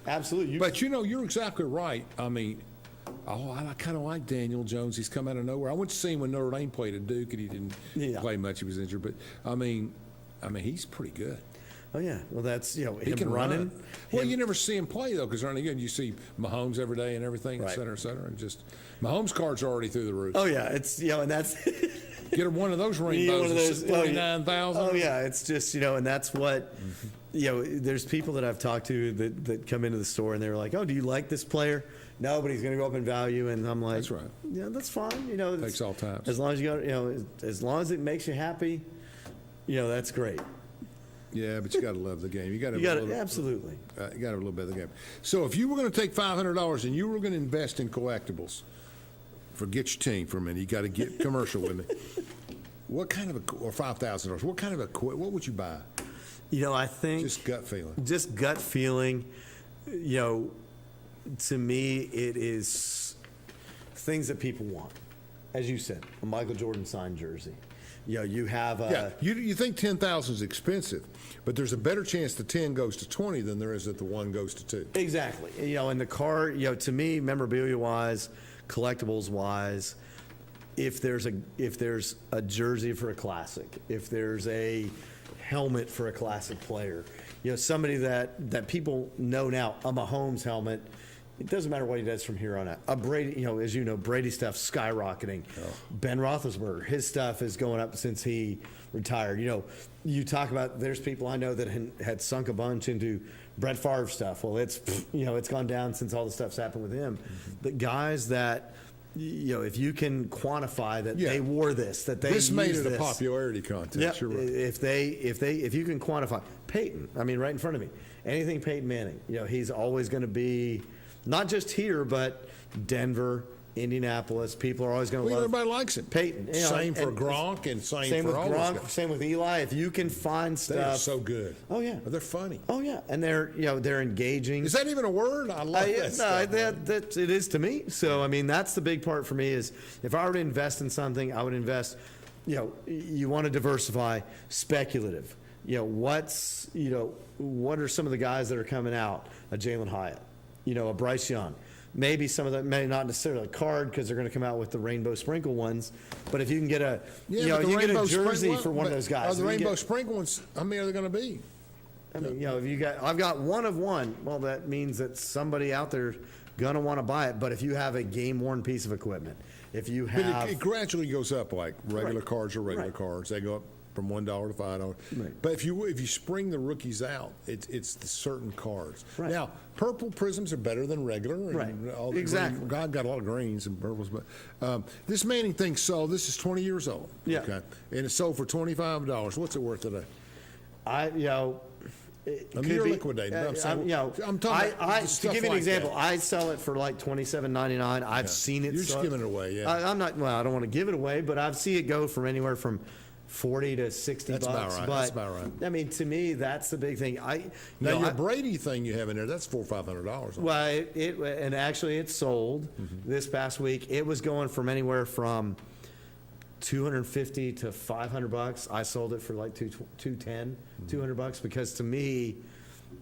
Absolutely. But you're exactly right. I mean, I kind of like Daniel Jones. He's come out of nowhere. I went to see him when Notre Dame played at Duke, and he didn't play much. He was injured, but I mean, he's pretty good. Oh yeah, well that's he him can running. Well, you never see him play though, because again, you see Mahomes every day and everything, Right. et cetera, et cetera. And just Mahomes cards are already through the roof. Oh yeah, it's and that's get her one of those rainbows. one of those 39,000. Oh yeah, it's just and that's what there's people that I've talked to that come into the store and they're like, oh, do you like this player? No, but he's going to go up in value, and I'm like, That's right. Yeah, that's fine. Takes all times. As long as you got as long as it makes you happy, that's great. Yeah, but you got to love the game. You got to absolutely. You got to have a little bit of the game. So if you were going to take $500 and you were going to invest in collectibles, forget your team for a minute. You got to get commercial with me. What kind of or $5,000? What kind of what would you buy? I think just gut feeling. Just gut feeling. To me, it is things that people want. As you said, a Michael Jordan signed jersey. You have you think 10,000 is expensive, but there's a better chance the 10 goes to 20 than there is that the 1 goes to 2. Exactly. And the car, to me, memorabilia wise, collectibles wise, if there's a jersey for a classic, if there's a helmet for a classic player, somebody that people know now, a Mahomes helmet. It doesn't matter what he does from here on out. A Brady, as you know, Brady stuff's skyrocketing. Oh. Ben Roethlisberger, his stuff is going up since he retired. You talk about there's people I know that had sunk a bunch into Brett Favre stuff. Well, it's gone down since all the stuff's happened with him. Mm-hmm. The guys that if you can quantify that they wore this, that they made it this. a popularity contest. Yep. Right. If you can quantify Peyton, right in front of me, anything Peyton Manning, he's always going to be. Not just here, but Denver, Indianapolis. People are always going to love. Everybody likes it. Peyton. Same for Gronk and same for all those guys. Same with Eli. If you can find stuff, they're so good. Oh yeah, they're funny. Oh yeah, and they're engaging. Is that even a word? I love that stuff. That it is to me. So that's the big part for me is if I were to invest in something, I would invest. You want to diversify, speculative. What are some of the guys that are coming out? A Jalen Hyatt. A Bryce Young. Maybe some of them may not necessarily a card because they're going to come out with the rainbow sprinkle ones. But if you can get a, you get a jersey for one of those guys. Are the rainbow sprinkle ones? How many are they going to be? If I've got one of one. Well, that means that somebody out there going to want to buy it. But if you have a game-worn piece of equipment, if you have, it gradually goes up like regular cards are regular cards. They go up from $1 to $5. Right. But if you spring the rookies out, it's the certain cards. Right. Now, purple prisms are better than regular. Right. Exactly. God got a lot of greens and purples, but this Manning thing sold. This is 20 years old. Yeah. Okay. And it sold for $25. What's it worth today? You're liquidating. I'm talking about to give you an example, I sell it for like $27.99. I've seen it. You're just giving it away, yeah. I'm not. Well, I don't want to give it away, but I've seen it go from anywhere from $40 to $60. That's about right. But, that's about right. To me, that's the big thing. Your Brady thing you have in there, that's $400 or $500. Well, and actually it sold this past week. It was going from anywhere from $250 to $500. I sold it for like $210, $200 because to me,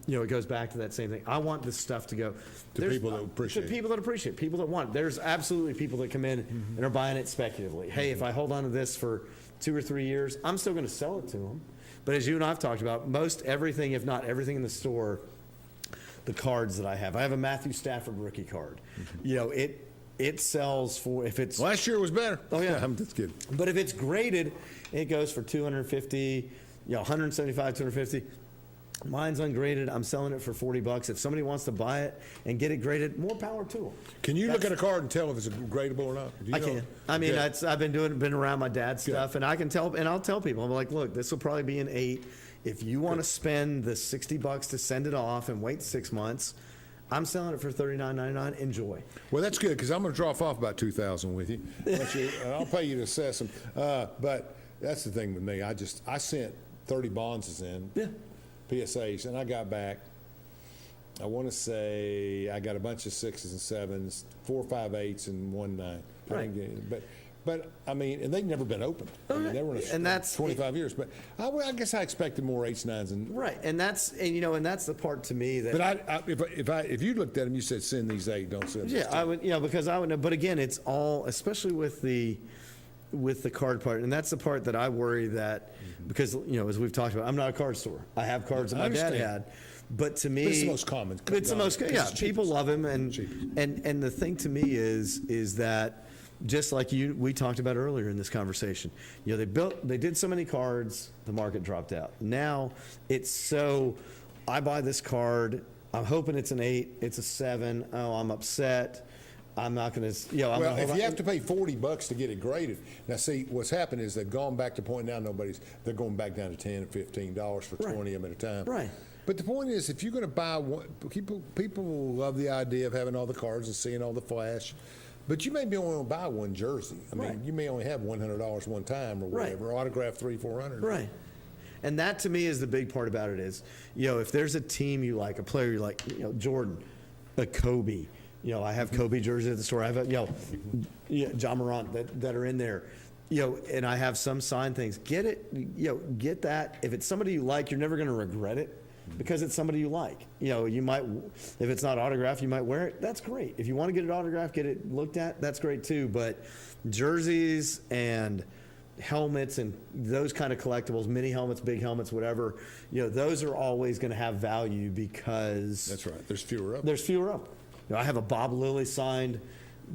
it goes back to that same thing. I want this stuff to go to people that appreciate it. People that appreciate it, people that want it. There's absolutely people that come in and are buying it speculatively. Hey, if I hold on to this for 2 or 3 years, I'm still going to sell it to them. But as you and I have talked about, most everything, if not everything in the store, the cards that I have a Matthew Stafford rookie card. It sells for, if it's last year was better. Oh yeah, that's good. But if it's graded, it goes for $250, $175, $250. Mine's ungraded. I'm selling it for $40. If somebody wants to buy it and get it graded, more power to them. Can you look at a card and tell if it's gradable or not? I can. I've been around my dad's stuff, and I can tell. And I'll tell people, I'm like, look, this will probably be an 8. If you want to spend the $60 to send it off and wait 6 months, I'm selling it for $39.99. Enjoy. Well, that's good because I'm going to drop off about $2,000 with you. I'll pay you to assess them. But that's the thing with me. I sent 30 bonds in. Yeah. PSAs, and I got back, I want to say I got a bunch of 6s and 7s, 4 5 8s, and 1 9. Right. But and they've never been opened. They were in that's 25 years. But I guess I expected more 8s, 9s, and right. And that's the part to me that. But if you looked at them, you said send these 8, don't send. Yeah, I would. Because I would know. But again, it's all, especially with the. with the card part, and that's the part that I worry that because as we've talked about, I'm not a card store. I have cards that my dad had, but to me, But it's the most common. It's the most. Yeah, It's people cheapest. love him, and the thing to me is that just like we talked about earlier in this conversation, they did so many cards, the market dropped out. Now it's so, I buy this card, I'm hoping it's an 8, it's a 7. Oh, I'm upset. I'm not going to, Well, if you have to pay $40 to get it graded, now see, what's happened is they've gone back to point now they're going back down to $10 and $15 for 20 of them at a time. Right. But the point is, if you're going to buy one, people will love the idea of having all the cards and seeing all the flash. But you may be only going to buy one jersey. I mean, you may only have $100 one time or whatever, autograph $300-400. Right. And that to me is the big part about it is, if there's a team you like, a player you like, Jordan, a Kobe. I have Kobe jerseys at the store. I have, John Morant that are in there. And I have some signed things. Get it, get that. If it's somebody you like, you're never going to regret it because it's somebody you like. You might, if it's not autographed, you might wear it. That's great. If you want to get it autographed, get it looked at, that's great too. But jerseys and helmets and those kind of collectibles, mini helmets, big helmets, whatever, those are always going to have value because that's right. There's fewer of them. There's fewer of them. I have a Bob Lilly signed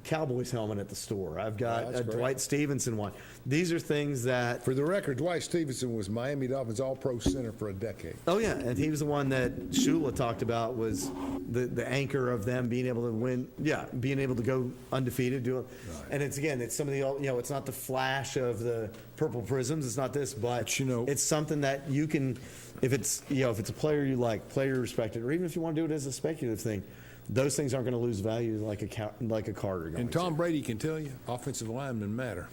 Cowboys helmet at the store. I've got a Dwight Stevenson one. These are things that... For the record, Dwight Stevenson was Miami Dolphins All-Pro center for a decade. Oh, yeah, and he was the one that Shula talked about was the anchor of them being able to win, being able to go undefeated. And it's some of the, it's not the flash of the purple prisms, it's not this, but it's something that you can, if it's a player you like, player you respected, or even if you want to do it as a speculative thing, those things aren't going to lose value like a card are going. And Tom Brady can tell you, offensive linemen matter.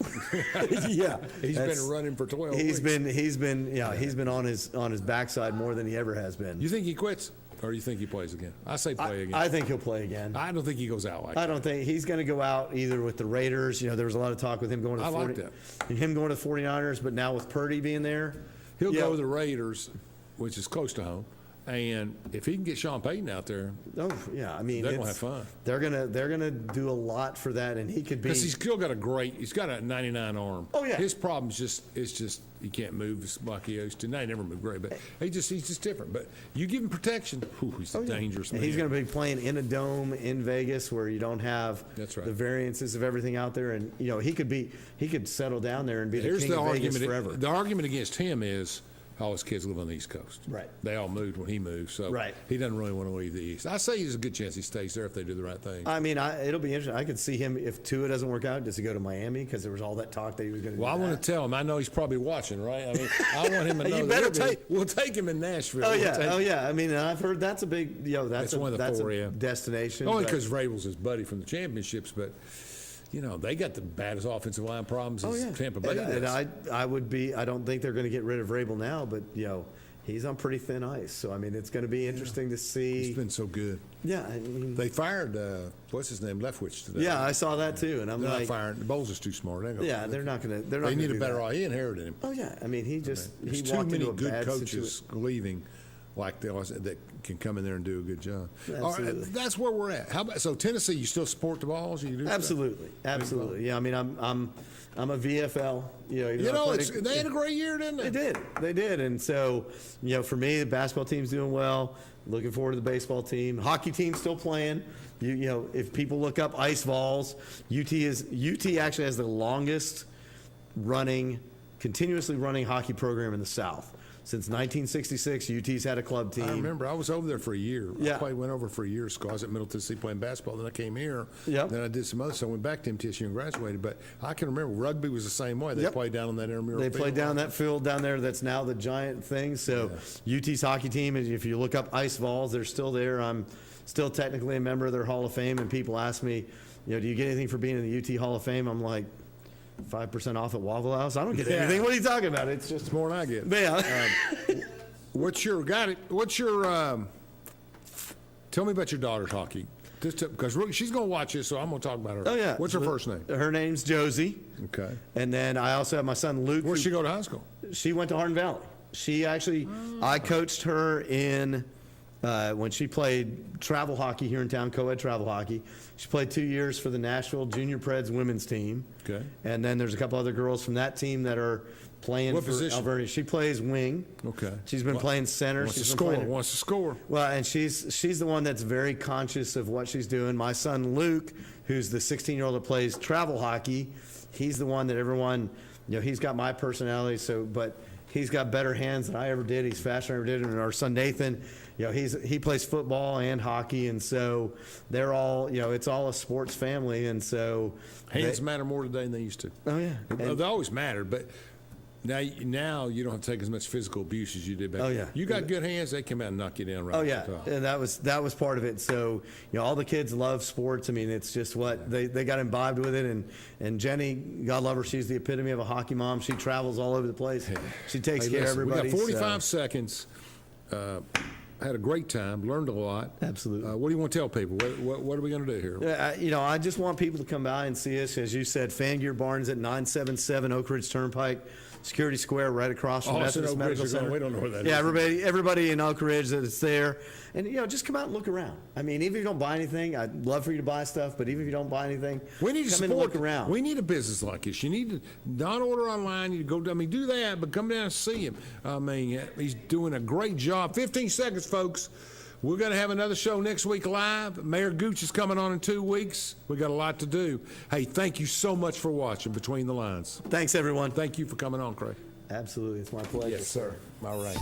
Yeah, he's been running for 12 weeks. He's been on his backside more than he ever has been. You think he quits, or you think he plays again? I say play again. I think he'll play again. I don't think he goes out like that. I don't think he's going to go out either with the Raiders. There was a lot of talk with him going to him going to the 49ers, but now with Purdy being there, he'll go to the Raiders, which is close to home. And if he can get Sean Payton out there, they're gonna have fun. They're gonna do a lot for that, and he could be because he's still got he's got a 99 arm. Oh yeah, his problem is just he can't move like he used to. Now he never moved great, but he's just different. But you give him protection, he's a dangerous man. He's gonna be playing in a dome in Vegas where you don't have the variances of everything out there, and he could settle down there and be the king of Vegas forever. The argument against him is, all his kids live on the East Coast. Right. They all moved when he moved, so he doesn't really want to leave the East. I say there's a good chance he stays there if they do the right thing. I mean, it'll be interesting. I could see him, if Tua doesn't work out, does he go to Miami? Because there was all that talk that he was going to do I want to tell him. I know he's probably watching, right? I mean, I want him to know we'll take him in Nashville. Oh, yeah. I mean, I've heard that's a big, that's one of the four, destination. Only because Vrabel's his buddy from the championships, but they got the baddest offensive line problems as Tampa Bay does. And I don't think they're going to get rid of Vrabel now, but, he's on pretty thin ice. So, I mean, it's going to be interesting to see. He's been so good. Yeah. I mean, they fired, what's his name, Leftwich today. Yeah, I saw that too. And I'm they're not firing. The Bowles is too smart. They're not going to. They need a better He inherited him. Oh, yeah. I mean, he There's too many good coaches leaving like that can come in there and do a good job. All right, that's where we're at. How about Tennessee? You still support the Balls? You do absolutely. Yeah, I mean, I'm a VFL. They had a great year, didn't they? They did, and so for me, the basketball team's doing well. Looking forward to the baseball team. Hockey team's still playing. If people look up Ice Vols, UT actually has the longest continuously running hockey program in the South. Since 1966, UT's had a club team. I remember. I was over there for a year. Yeah. I went over for a year. So I was at Middle Tennessee playing basketball. Then I came here. Yep. Then I did some other stuff. I went back to MTSU and graduated. But I can remember rugby was the same way. They played down on that intramural field. They played down that field down there that's now the giant thing. So UT's hockey team, if you look up Ice Vols, they're still there. I'm still technically a member of their Hall of Fame. And people ask me, do you get anything for being in the UT Hall of Fame? I'm like, 5% off at Waffle House? I don't get anything. What are you talking about? It's just more than I get. Yeah. Tell me about your daughter's hockey. Because she's going to watch this, so I'm going to talk about her. Oh, yeah. What's her first name? Her name's Josie. Okay. And then I also have my son Luke. Where'd she go to high school? She went to Hardin Valley. She actually, I coached her in when she played travel hockey here in town, co-ed travel hockey. She played 2 years for the Nashville Junior Preds women's team. Okay. And then there's a couple other girls from that team that are playing What for position? Alberta. She plays wing. Okay. She's been playing center. Wants to She's been score. playing- Wants to score. Well, and she's the one that's very conscious of what she's doing. My son Luke, who's the 16-year-old that plays travel hockey, he's the one that everyone, he's got my personality. But he's got better hands than I ever did. He's faster than I ever did. And our son Nathan, he plays football and hockey, and so they're all, it's all a sports family, and so Hands matter more today than they used to. Oh yeah, They always mattered, but now you don't have to take as much physical abuse as you did back then. Oh, yeah. You got good hands, they come out and knock you down right Oh off yeah, the top. and that was part of it. So all the kids love sports. I mean, it's just what they got imbibed with it. And Jenny, God love her, she's the epitome of a hockey mom. She travels all over the place. She takes care of Listen, everybody. we got 45 seconds. Had a great time, learned a lot. Absolutely. What do you want to tell people? What are we going to do here? I just want people to come by and see us. As you said, Fan Gear Barnes at 977 Oak Ridge Turnpike, Security Square, right across from Methodist Medical Center. We don't know where that is. Yeah, everybody in Oak Ridge that's there, and just come out and look around. I mean, even if you don't buy anything, I'd love for you to buy stuff. But even if you don't buy anything, we need to come in support. and look around. We need a business like this. You need to not order online. You go. Do that, but come down and see him. I mean, he's doing a great job. 15 seconds, folks. We're going to have another show next week live. Mayor Gooch is coming on in 2 weeks. We got a lot to do. Hey, thank you so much for watching Between the Lines. Thanks, everyone. Thank you for coming on, Craig. Absolutely, it's my pleasure. Yes, sir. All right.